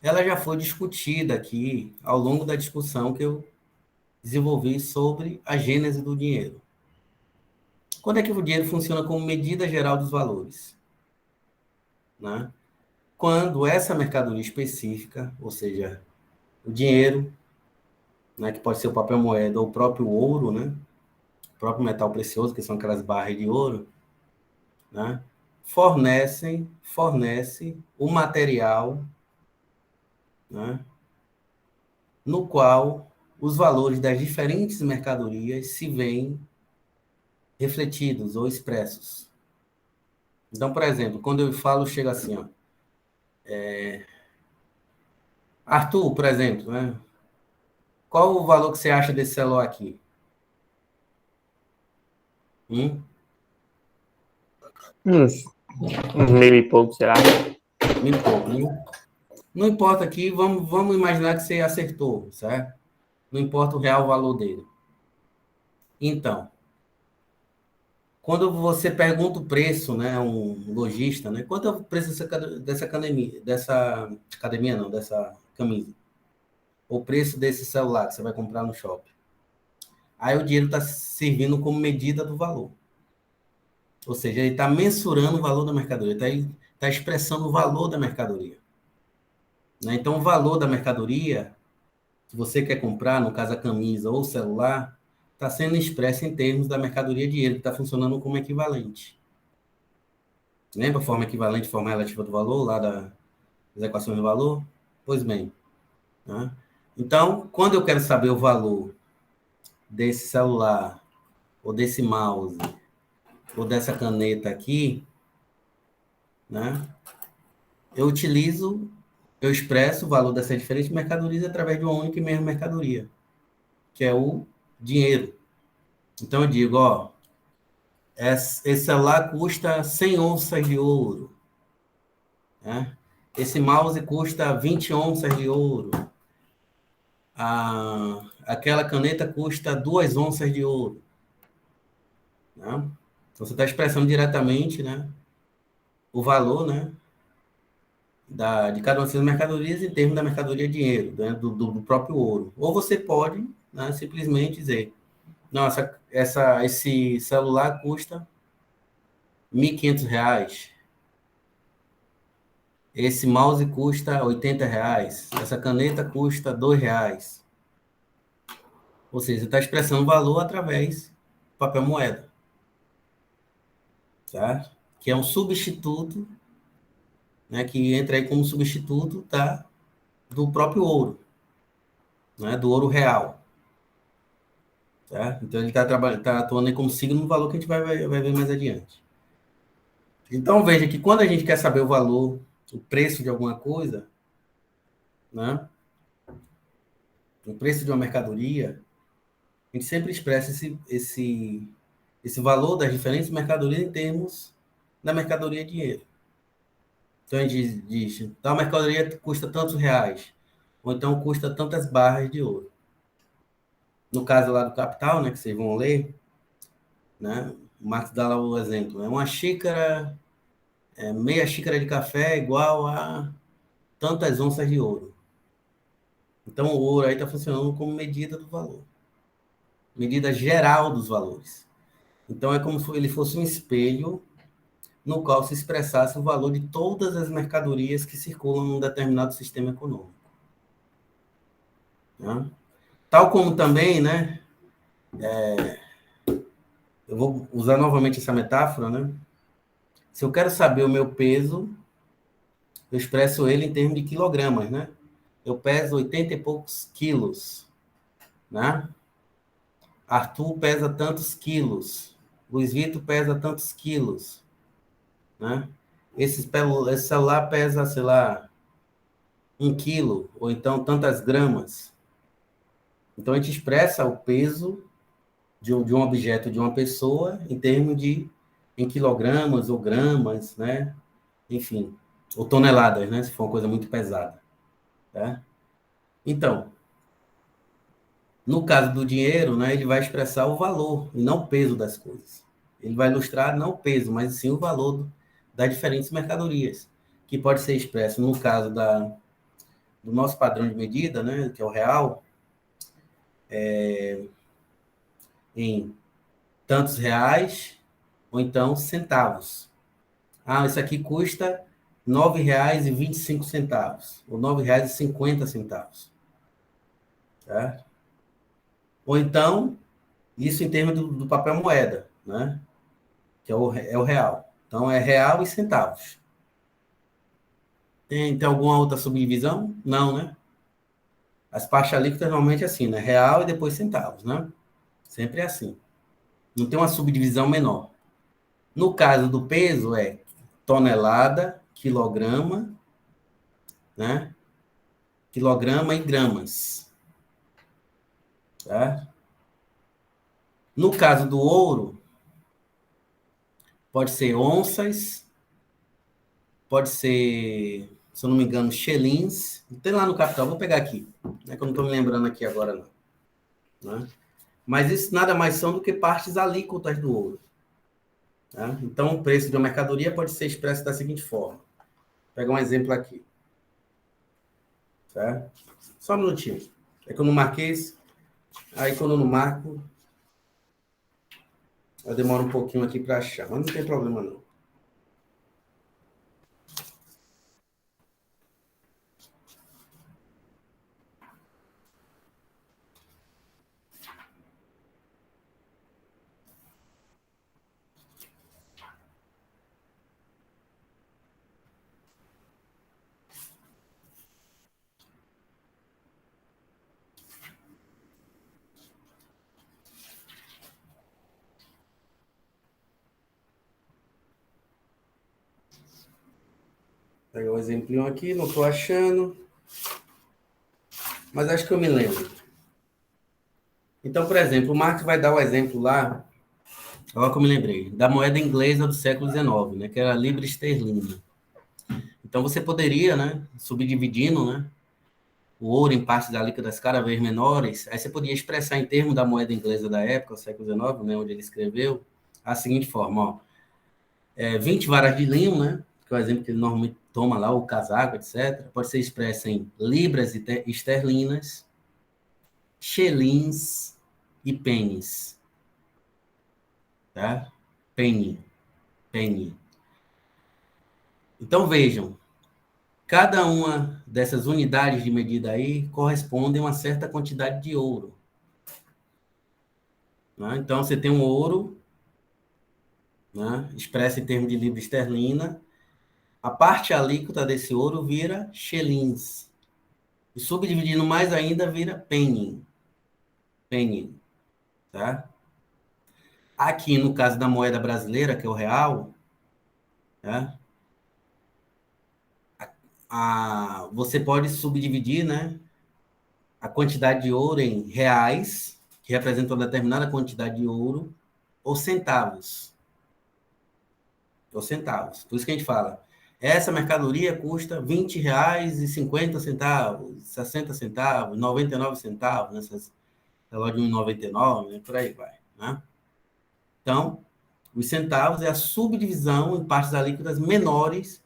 ela já foi discutida aqui ao longo da discussão que eu desenvolvi sobre a gênese do dinheiro. Quando é que o dinheiro funciona como medida geral dos valores? Né? Quando essa mercadoria específica, ou seja, o dinheiro, né, que pode ser o papel moeda ou o próprio ouro, né, o próprio metal precioso, que são aquelas barras de ouro, né, fornece o material, né, no qual os valores das diferentes mercadorias se veem refletidos ou expressos. Então, por exemplo, quando eu falo, chega assim, ó, Arthur, por exemplo, né, qual o valor que você acha desse celular aqui? Hum? Uns 1.000 e pouco, sei lá. 1.000 e pouco, né? Não importa aqui, vamos imaginar que você acertou, certo? Não importa o real valor dele. Então, quando você pergunta o preço, né, um lojista, né, quanto é o preço dessa academia não, dessa camisa? O preço desse celular que você vai comprar no shopping. Aí o dinheiro está servindo como medida do valor. Ou seja, ele está mensurando o valor da mercadoria, está expressando o valor da mercadoria. Né? Então, o valor da mercadoria que você quer comprar, no caso a camisa ou o celular, está sendo expresso em termos da mercadoria dinheiro, que está funcionando como equivalente. Lembra a forma equivalente, forma relativa do valor, lá das equações do valor? Pois bem. Né? Então, quando eu quero saber o valor desse celular, ou desse mouse, ou dessa caneta aqui, né? Eu expresso o valor dessas diferentes mercadorias através de uma única e mesma mercadoria, que é o dinheiro. Então eu digo, ó, esse celular custa 100 onças de ouro, né? Esse mouse custa 20 onças de ouro. Aquela caneta custa 2 onças de ouro. Né? Então, você está expressando diretamente, né, o valor, né, de cada uma dessas mercadorias em termos da mercadoria dinheiro, né, do próprio ouro. Ou você pode, né, simplesmente dizer, nossa, esse celular custa R$ 1.500. Esse mouse custa R$ 80. Essa caneta custa R$ 2. Ou seja, você está expressando valor através do papel moeda. Tá? Que é um substituto, né, que entra aí como substituto do próprio ouro, né, do ouro real. Tá? Então ele tá atuando aí como signo no valor que a gente vai ver mais adiante. Então veja que quando a gente quer saber o valor, o preço de alguma coisa, né, o preço de uma mercadoria, a gente sempre expressa esse valor das diferentes mercadorias em termos da mercadoria dinheiro. Então a gente diz, tal mercadoria custa tantos reais, ou então custa tantas barras de ouro. No caso lá do capital, né, que vocês vão ler, né, o Marx dá lá o exemplo, uma xícara, meia xícara de café é igual a tantas onças de ouro. Então o ouro aí está funcionando como medida do valor, medida geral dos valores. Então é como se ele fosse um espelho no qual se expressasse o valor de todas as mercadorias que circulam num determinado sistema econômico. Né? Tal como também, né, eu vou usar novamente essa metáfora, né? Se eu quero saber o meu peso, eu expresso ele em termos de quilogramas, né? Eu peso 80 e poucos quilos, né? Arthur pesa tantos quilos. Luiz Vitor pesa tantos quilos, né? Esse celular pesa, sei lá, 1 quilo, ou então tantas gramas. Então, a gente expressa o peso de um objeto, de uma pessoa, em termos em quilogramas ou gramas, né? Enfim, ou toneladas, né? Se for uma coisa muito pesada. Tá? Então, no caso do dinheiro, né, ele vai expressar o valor e não o peso das coisas. Ele vai ilustrar não o peso, mas sim o valor das diferentes mercadorias, que pode ser expresso no caso do nosso padrão de medida, né, que é o real, em tantos reais ou então centavos. Ah, isso aqui custa R$ 9,25 ou R$ 9,50. Tá? Ou então, isso em termos do papel moeda, né? Que é o real. Então, é real e centavos. Tem alguma outra subdivisão? Não, né? As partes alíquotas normalmente é assim, né? Real e depois centavos, né? Sempre é assim. Não tem uma subdivisão menor. No caso do peso, é tonelada, quilograma, né? Quilograma e gramas. Tá? No caso do ouro, pode ser onças, pode ser, se eu não me engano, xelins. Tem lá no capital, vou pegar aqui, né, que eu não estou me lembrando aqui agora, não. Né? Mas isso nada mais são do que partes alíquotas do ouro. Tá? Então, o preço de uma mercadoria pode ser expresso da seguinte forma. Vou pegar um exemplo aqui. Tá? Só um minutinho. É que eu não marquei isso. Aí, quando eu não marco, eu demoro um pouquinho aqui para achar. Mas não tem problema, não. Vou pegar um exemplinho aqui, não estou achando. Mas acho que eu me lembro. Então, por exemplo, o Marx vai dar o exemplo lá, agora que eu me lembrei, da moeda inglesa do século XIX, né, que era a libra esterlina. Então, você poderia, né, subdividindo, né, o ouro em partes alíquotas cada vez menores, aí você podia expressar em termos da moeda inglesa da época, do século XIX, né, onde ele escreveu, a seguinte forma, ó, 20 varas de linho, né, que é o exemplo que ele normalmente toma lá, o casaco, etc., pode ser expressa em libras esterlinas, xelins e pennies. Tá? Penny, penny. Então vejam, cada uma dessas unidades de medida aí corresponde a uma certa quantidade de ouro. Né? Então você tem um ouro, né, expresso em termos de libra esterlina, a parte alíquota desse ouro vira xelins. E subdividindo mais ainda vira penny. Penny, tá? Aqui no caso da moeda brasileira, que é o real, tá? Você pode subdividir, né, a quantidade de ouro em reais, que representa uma determinada quantidade de ouro, ou centavos. Ou centavos. Por isso que a gente fala, essa mercadoria custa R$ 20,50, 60 centavos, 99 centavos, nessas relógio de 1,99, né? Por aí vai. Né? Então, os centavos é a subdivisão em partes alíquotas menores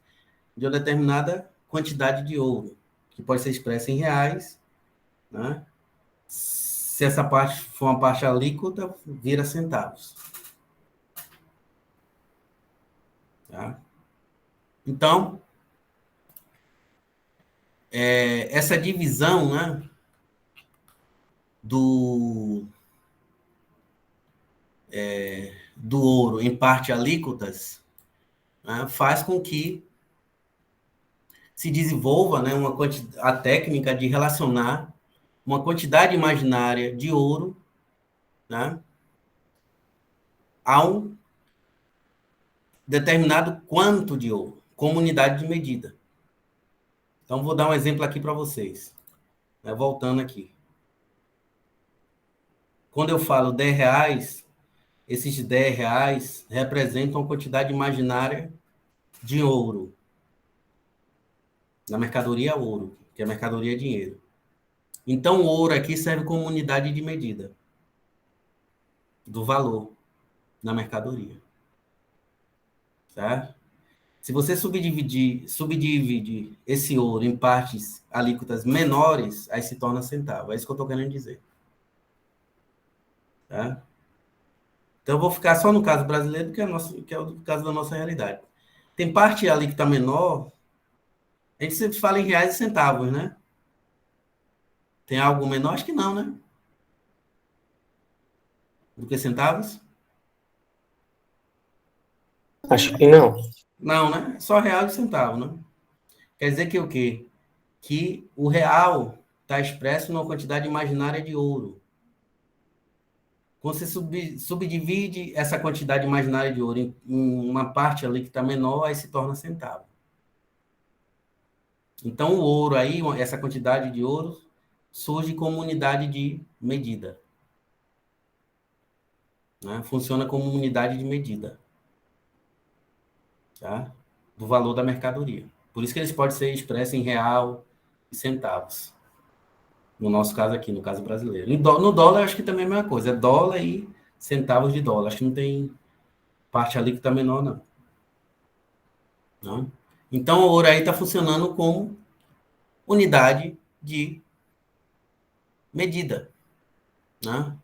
de uma determinada quantidade de ouro, que pode ser expressa em reais, né? Se essa parte for uma parte alíquota, vira centavos. Tá? Então, essa divisão, né, do ouro em parte alíquotas, né, faz com que se desenvolva, né, a técnica de relacionar uma quantidade imaginária de ouro, né, a um determinado quanto de ouro, como unidade de medida. Então, vou dar um exemplo aqui para vocês. Né, voltando aqui. Quando eu falo R$ 10, esses R$ 10 representam a quantidade imaginária de ouro. Na mercadoria, ouro, que a mercadoria é dinheiro. Então, o ouro aqui serve como unidade de medida do valor na mercadoria. Certo? Se você subdivide esse ouro em partes alíquotas menores, aí se torna centavo. É isso que eu estou querendo dizer. Tá? Então, eu vou ficar só no caso brasileiro, que é o caso da nossa realidade. Tem parte alíquota menor, a gente sempre fala em reais e centavos, né? Tem algo menor? Acho que não, né? Do que centavos? Acho que não. Não, né? Só real e centavo, né? Quer dizer que o quê? Que o real está expresso numa quantidade imaginária de ouro. Quando você subdivide essa quantidade imaginária de ouro em uma parte ali que está menor, aí se torna centavo. Então, o ouro aí, essa quantidade de ouro, surge como unidade de medida. Né? Funciona como unidade de medida. Tá? Do valor da mercadoria. Por isso que eles podem ser expressos em real e centavos. No nosso caso aqui, no caso brasileiro. No dólar, acho que também é a mesma coisa. É dólar e centavos de dólar. Acho que não tem parte ali que está menor, não. Não? Então, o ouro aí está funcionando como unidade de medida. Né?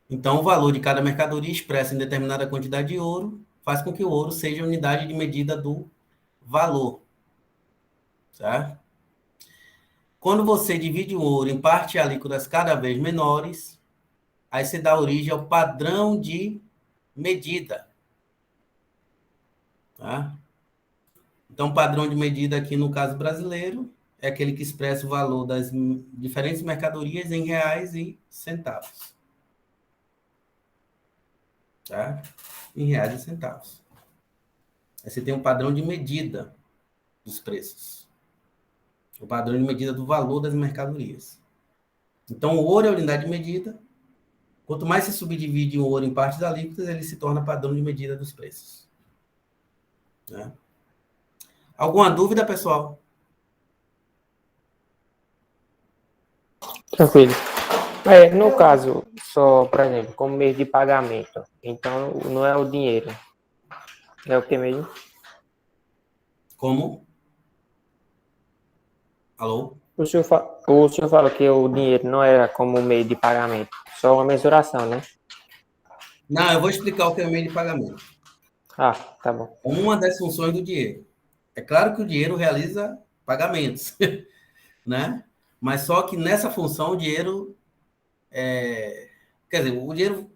Então, o valor de cada mercadoria expressa em determinada quantidade de ouro faz com que o ouro seja a unidade de medida do valor. Certo? Quando você divide o ouro em partes alíquotas cada vez menores, aí você dá origem ao padrão de medida. Tá? Então, padrão de medida aqui no caso brasileiro é aquele que expressa o valor das diferentes mercadorias em reais e centavos. Tá? Em reais e centavos. Aí você tem um padrão de medida dos preços. O padrão de medida do valor das mercadorias. Então, o ouro é a unidade de medida. Quanto mais se subdivide o ouro em partes alíquotas, ele se torna padrão de medida dos preços. Né? Alguma dúvida, pessoal? Tranquilo. No caso, só, por exemplo, como meio de pagamento, então não é o dinheiro. É o que mesmo? Como? Alô? O senhor falou que o dinheiro não era como meio de pagamento, só uma mensuração, né? Não, eu vou explicar o que é o meio de pagamento. Ah, tá bom. Uma das funções do dinheiro. É claro que o dinheiro realiza pagamentos, né? Mas só que nessa função o dinheiro quer dizer, o dinheiro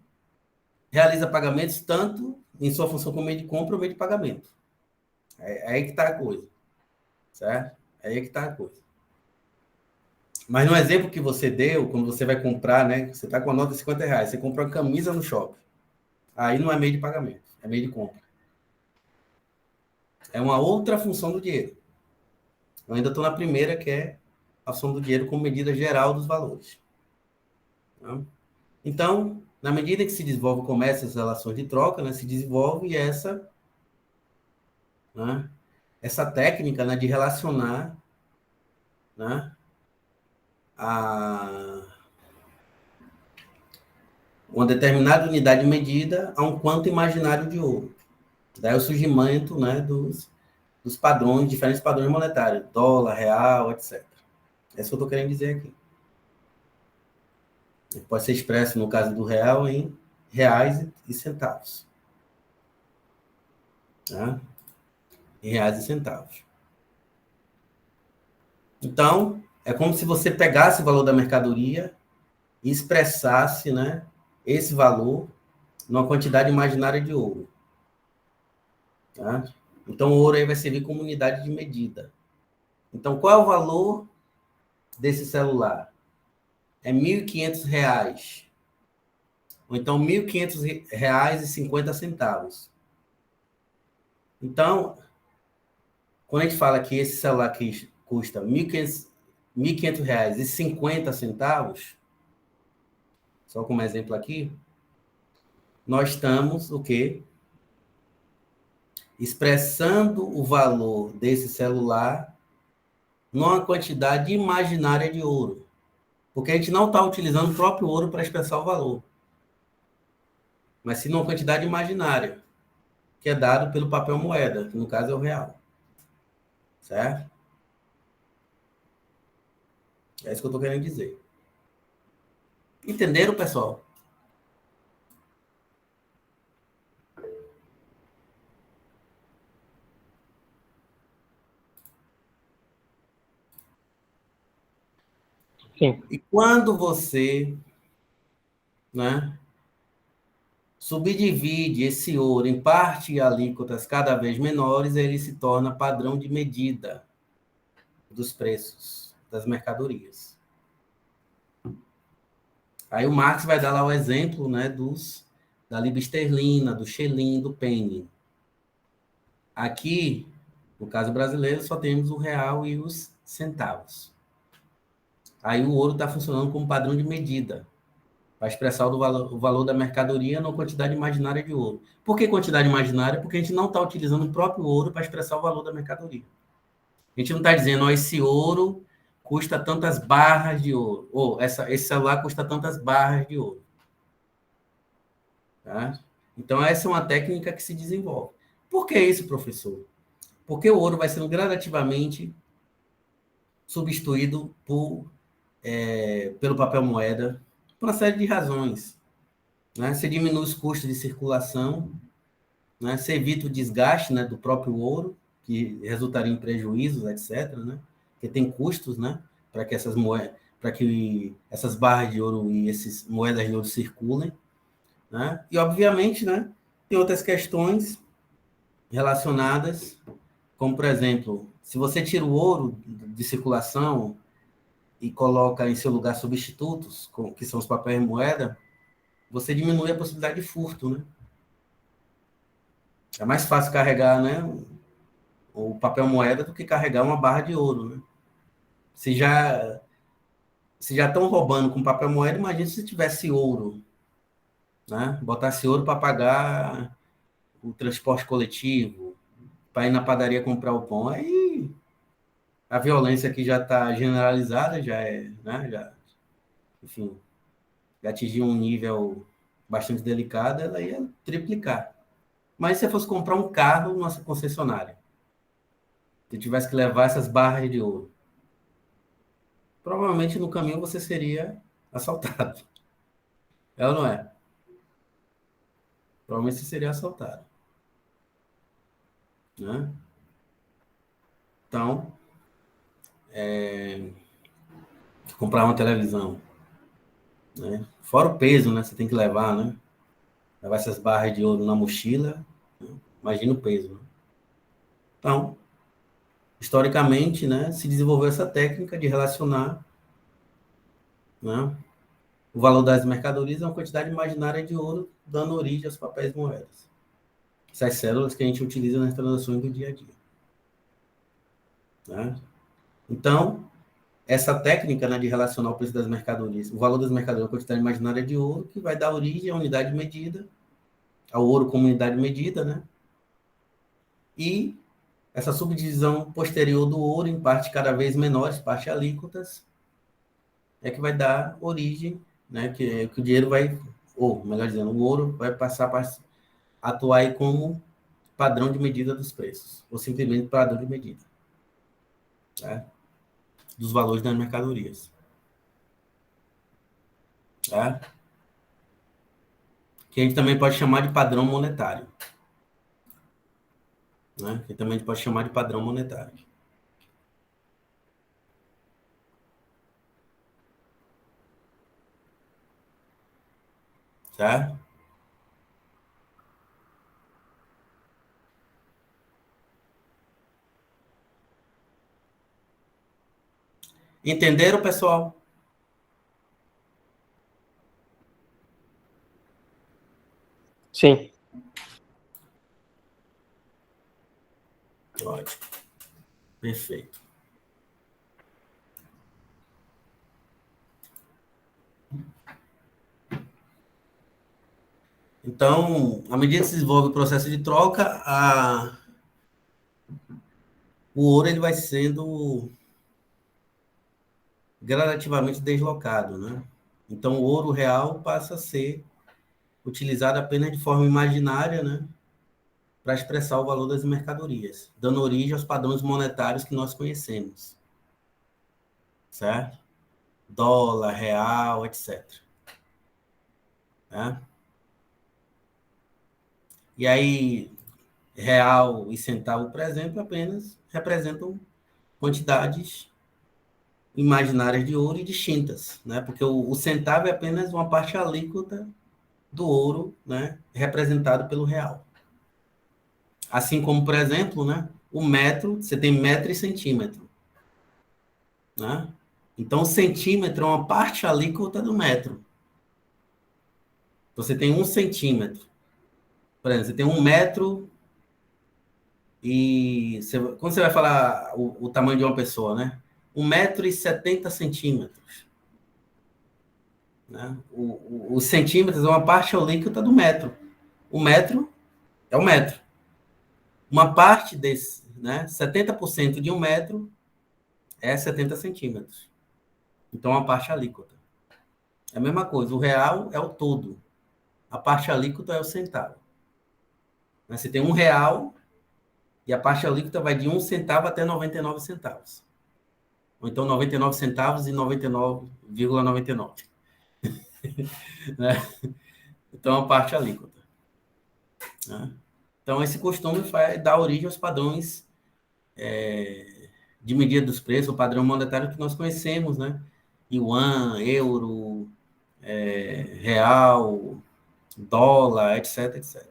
realiza pagamentos tanto em sua função como meio de compra ou meio de pagamento. É aí que está a coisa, certo? É aí que está a coisa. Mas no exemplo que você deu, quando você vai comprar, né? Você está com a nota de R$ 50, você compra uma camisa no shopping. Aí não é meio de pagamento, é meio de compra. É uma outra função do dinheiro. Eu ainda estou na primeira, que é a função do dinheiro como medida geral dos valores. Tá? Então, na medida que se desenvolve o comércio, as relações de troca, né, se desenvolve essa técnica, né, de relacionar, né, uma determinada unidade de medida a um quanto imaginário de ouro. Daí o surgimento, né, dos padrões, diferentes padrões monetários, dólar, real, etc. É isso que eu estou querendo dizer aqui. Ele pode ser expresso, no caso do real, em reais e centavos. Tá? Em reais e centavos. Então, é como se você pegasse o valor da mercadoria e expressasse, né, esse valor numa quantidade imaginária de ouro. Tá? Então, o ouro aí vai servir como unidade de medida. Então, qual é o valor desse celular? É R$ 1.500. Ou então, R$ 1.500,50. Então, quando a gente fala que esse celular aqui custa R$ 1.500,50, só como exemplo aqui, nós estamos o quê? Expressando o valor desse celular numa quantidade imaginária de ouro. Porque a gente não está utilizando o próprio ouro para expressar o valor. Mas sim numa quantidade imaginária. que é dado pelo papel moeda, que no caso é o real. Certo? É isso que eu estou querendo dizer. Entenderam, pessoal? Sim. E quando você, né, subdivide esse ouro em parte e alíquotas cada vez menores, ele se torna padrão de medida dos preços das mercadorias. Aí o Marx vai dar lá o exemplo, né, da libra esterlina, do shilling, do penny. Aqui, no caso brasileiro, só temos o real e os centavos. Aí o ouro está funcionando como padrão de medida, para expressar o valor da mercadoria na quantidade imaginária de ouro. Por que quantidade imaginária? Porque a gente não está utilizando o próprio ouro para expressar o valor da mercadoria. A gente não está dizendo, ó, esse ouro custa tantas barras de ouro, ou esse celular custa tantas barras de ouro. Tá? Então, essa é uma técnica que se desenvolve. Por que isso, professor? Porque o ouro vai sendo gradativamente substituído pelo papel moeda, por uma série de razões. Né? Você diminui os custos de circulação, né? Você evita o desgaste, né, do próprio ouro, que resultaria em prejuízos, etc. Né? Porque tem custos, né, para que essas barras de ouro e essas moedas de ouro circulem. Né? E, obviamente, né, tem outras questões relacionadas, como, por exemplo, se você tira o ouro de circulação e coloca em seu lugar substitutos, que são os papéis moeda, você diminui a possibilidade de furto, né? É mais fácil carregar, né, o papel moeda do que carregar uma barra de ouro, né? Se já estão roubando com papel moeda, imagina se tivesse ouro, né? Botasse ouro para pagar o transporte coletivo, para ir na padaria comprar o pão. Aí a violência aqui já está generalizada, já é, né? Enfim, já atingiu um nível bastante delicado, ela ia triplicar. Mas se você fosse comprar um carro numa concessionária, se tivesse que levar essas barras de ouro, provavelmente no caminho você seria assaltado. É ou não é? Provavelmente você seria assaltado. Né? Então, comprar uma televisão. Né? Fora o peso, né? Você tem que levar, né? Levar essas barras de ouro na mochila. Né? Imagina o peso. Né? Então, historicamente, né, se desenvolveu essa técnica de relacionar, né, o valor das mercadorias a uma quantidade imaginária de ouro, dando origem aos papéis moedas. Essas células que a gente utiliza nas transações do dia a dia. Né? Então, essa técnica, né, de relacionar o preço das mercadorias, o valor das mercadorias, a quantidade imaginária de ouro, que vai dar origem à unidade de medida, ao ouro como unidade de medida, né? E essa subdivisão posterior do ouro em partes cada vez menores, partes alíquotas, é que vai dar origem, né, que o dinheiro vai, ou melhor dizendo, o ouro vai passar a atuar aí como padrão de medida dos preços, ou simplesmente padrão de medida, tá? Dos valores das mercadorias. Tá? Que a gente também pode chamar de padrão monetário. Né? Que também a gente pode chamar de padrão monetário. Tá? Entenderam, pessoal? Sim. Ótimo. Perfeito. Então, à medida que se desenvolve o processo de troca, o ouro ele vai sendo gradativamente deslocado, né? Então, o ouro real passa a ser utilizado apenas de forma imaginária, né? para expressar o valor das mercadorias, dando origem aos padrões monetários que nós conhecemos. Certo? Dólar, real, etc. Né? E aí, real e centavo, por exemplo, apenas representam quantidades imaginárias de ouro e distintas, né? Porque o centavo é apenas uma parte alíquota do ouro, né? Representado pelo real. Assim como, por exemplo, né? O metro, você tem metro e centímetro, né? Então, o centímetro é uma parte alíquota do metro. Você tem 1 centímetro. Por exemplo, você tem 1 metro e... quando você vai falar o tamanho de uma pessoa, né? 1,70 m. Né? Os centímetros é uma parte alíquota do metro. O metro é o metro. Uma parte desse, né? 70% de 1 metro é 70 centímetros. Então, uma parte alíquota. É a mesma coisa. O real é o todo. A parte alíquota é o centavo. Você tem R$ 1 e a parte alíquota vai de 1 centavo até 99 centavos. Ou então 99 centavos e 99,99. Né? Então, a parte alíquota. Né? Então, esse costume vai dar origem aos padrões de medida dos preços, o padrão monetário que nós conhecemos, né? Yuan, euro, real, dólar, etc, etc.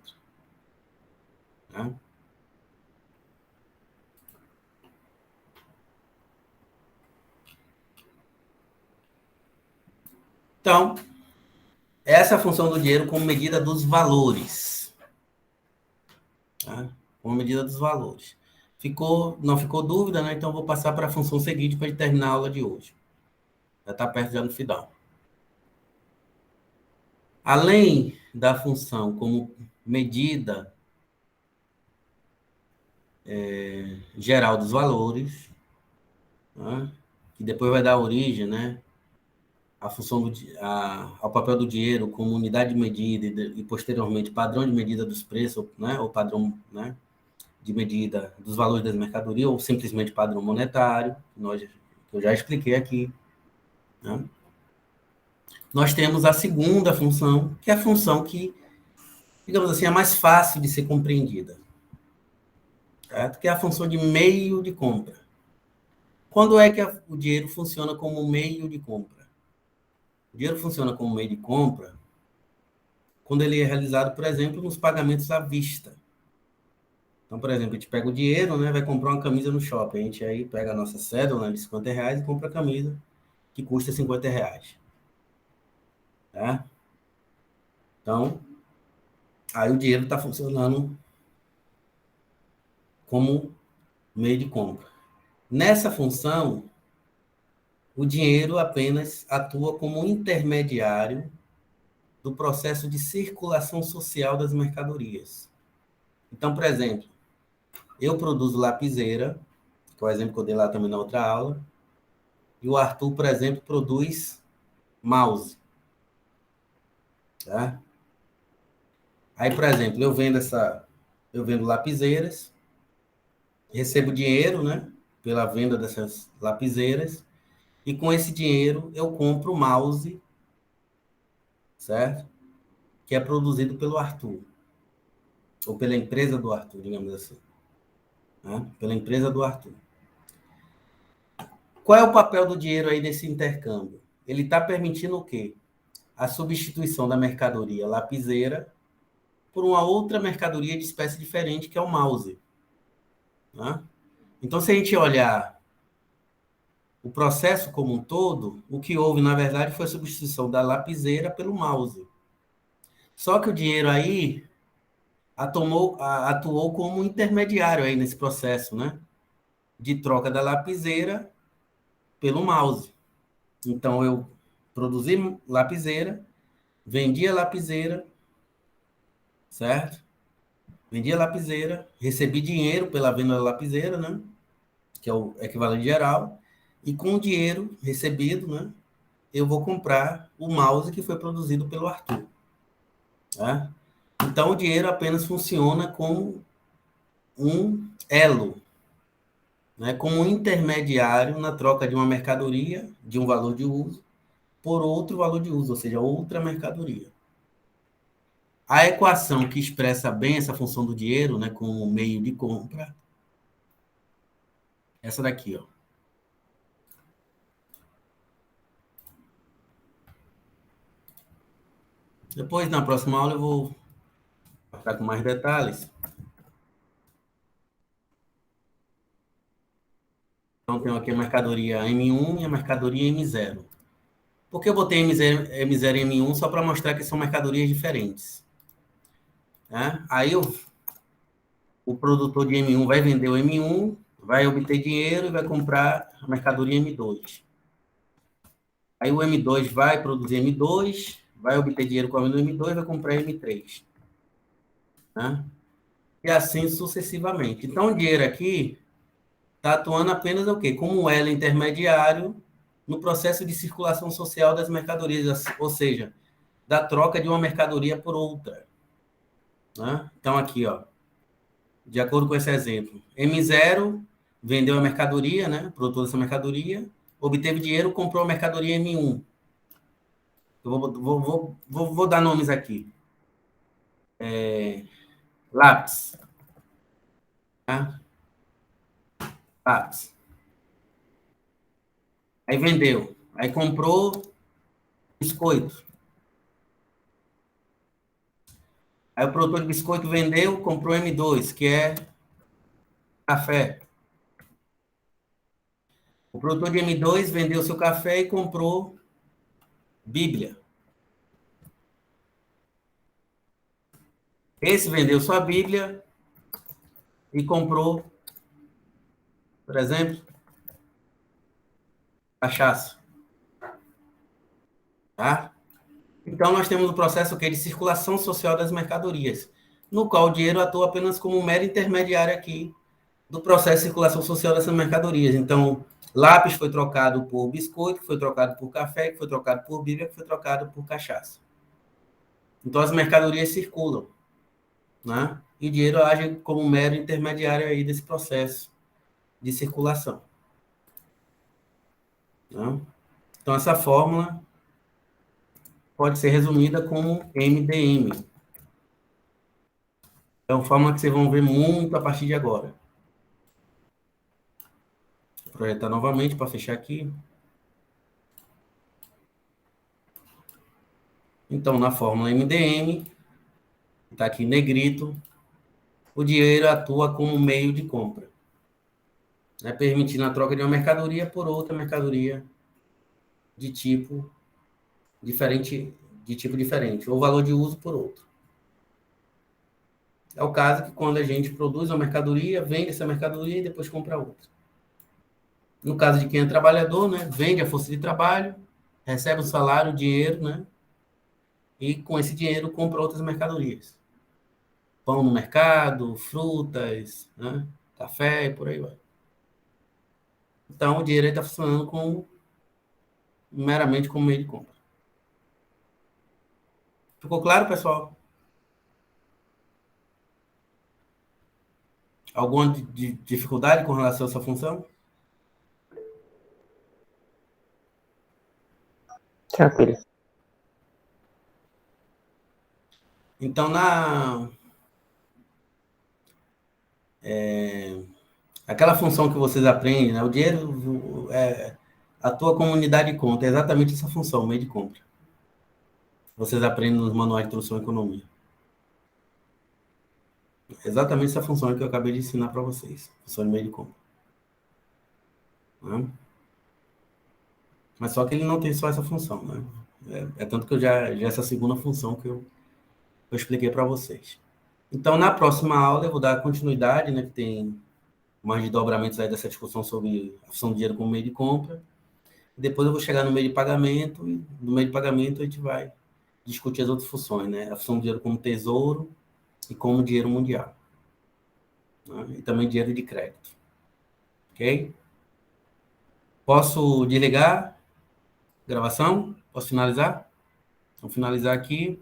Né? Então, essa é a função do dinheiro como medida dos valores. Tá? Como medida dos valores. Não ficou dúvida, né? Então, vou passar para a função seguinte para terminar a aula de hoje. Já está perto já no final. Além da função como medida geral dos valores, né? Que depois vai dar origem, né? A função ao papel do dinheiro como unidade de medida e posteriormente padrão de medida dos preços, né? Ou padrão, né? De medida dos valores das mercadorias, ou simplesmente padrão monetário, que eu já expliquei aqui. Né? Nós temos a segunda função, que é a função que, digamos assim, é mais fácil de ser compreendida, certo? Que é a função de meio de compra. Quando é que o dinheiro funciona como meio de compra? O dinheiro funciona como meio de compra quando ele é realizado, por exemplo, nos pagamentos à vista. Então, por exemplo, a gente pega o dinheiro, né, vai comprar uma camisa no shopping. A gente aí pega a nossa cédula, né, de R$ 50 e compra a camisa que custa R$ 50. Tá? Então, aí o dinheiro está funcionando como meio de compra. Nessa função, o dinheiro apenas atua como um intermediário do processo de circulação social das mercadorias. Então, por exemplo, eu produzo lapiseira, que é o exemplo que eu dei lá também na outra aula, e o Arthur, por exemplo, produz mouse. Tá? Aí, por exemplo, eu vendo lapiseiras, recebo dinheiro, né, pela venda dessas lapiseiras, e com esse dinheiro eu compro o mouse, certo? Que é produzido pelo Arthur, ou pela empresa do Arthur, digamos assim. Né? Pela empresa do Arthur. Qual é o papel do dinheiro aí nesse intercâmbio? Ele está permitindo o quê? A substituição da mercadoria lapiseira por uma outra mercadoria de espécie diferente, que é o mouse. Né? Então, se a gente olhar o processo como um todo, o que houve, na verdade, foi a substituição da lapiseira pelo mouse. Só que o dinheiro aí atuou como intermediário aí nesse processo, né? De troca da lapiseira pelo mouse. Então, eu produzi lapiseira, vendi a lapiseira, certo? Vendi a lapiseira, recebi dinheiro pela venda da lapiseira, né? Que é o equivalente geral, e com o dinheiro recebido, né? Eu vou comprar o mouse que foi produzido pelo Arthur. Tá? Então, o dinheiro apenas funciona como um elo, né, como um intermediário na troca de uma mercadoria, de um valor de uso, por outro valor de uso, ou seja, outra mercadoria. A equação que expressa bem essa função do dinheiro, né, como meio de compra, essa daqui, ó. Depois, na próxima aula, eu vou mostrar com mais detalhes. Então, tenho aqui a mercadoria M1 e a mercadoria M0. Por que eu botei M0, M0 e M1? Só para mostrar que são mercadorias diferentes. Né? Aí, o produtor de M1 vai vender o M1, vai obter dinheiro e vai comprar a mercadoria M2. Aí, o M2 vai produzir M2, vai obter dinheiro com a M2 e vai comprar M3. Né? E assim sucessivamente. Então, o dinheiro aqui está atuando apenas o quê? Como um elo intermediário no processo de circulação social das mercadorias, ou seja, da troca de uma mercadoria por outra. Né? Então, aqui, ó, de acordo com esse exemplo, M0 vendeu a mercadoria, né, produtor dessa mercadoria, obteve dinheiro, comprou a mercadoria M1. Eu vou dar nomes aqui. Lápis. Tá? Lápis. Aí vendeu. Aí comprou biscoito. Aí o produtor de biscoito vendeu, comprou M2, que é café. O produtor de M2 vendeu seu café e comprou Bíblia. Esse vendeu sua Bíblia e comprou, por exemplo, cachaça. Tá? Então, nós temos o processo de circulação social das mercadorias, no qual o dinheiro atua apenas como um mero intermediário aqui do processo de circulação social dessas mercadorias. Então, lápis foi trocado por biscoito, que foi trocado por café, que foi trocado por Bíblia, que foi trocado por cachaça. Então, as mercadorias circulam, né? E o dinheiro age como um mero intermediário aí desse processo de circulação. Né? Então, essa fórmula pode ser resumida como MDM. É uma fórmula que vocês vão ver muito a partir de agora. Vou projetar novamente para fechar aqui. Então, na fórmula MDM, está aqui em negrito, o dinheiro atua como meio de compra, né, permitindo a troca de uma mercadoria por outra mercadoria de tipo diferente, ou valor de uso por outro. É o caso que quando a gente produz uma mercadoria, vende essa mercadoria e depois compra outra. No caso de quem é trabalhador, né, vende a força de trabalho, recebe o salário, o dinheiro, né, e com esse dinheiro compra outras mercadorias. Pão no mercado, frutas, né, café e por aí vai. Então, o dinheiro está funcionando meramente como meio de compra. Ficou claro, pessoal? Alguma dificuldade com relação a essa função? Tranquilo. Então, aquela função que vocês aprendem, né, o dinheiro atua como unidade de conta, é exatamente essa função, meio de compra. Vocês aprendem nos manuais de introdução à economia. Exatamente essa função que eu acabei de ensinar para vocês, função de meio de compra. Né? Mas só que ele não tem só essa função, né? É tanto que já essa segunda função que eu expliquei para vocês. Então, na próxima aula, eu vou dar continuidade, né, que tem mais desdobramentos aí dessa discussão sobre a função de dinheiro como meio de compra. Depois eu vou chegar no meio de pagamento, e no meio de pagamento a gente vai discutir as outras funções, né? A função de dinheiro como tesouro e como dinheiro mundial. Né? E também dinheiro de crédito. Ok? Posso desligar a gravação? Posso finalizar? Vou finalizar aqui.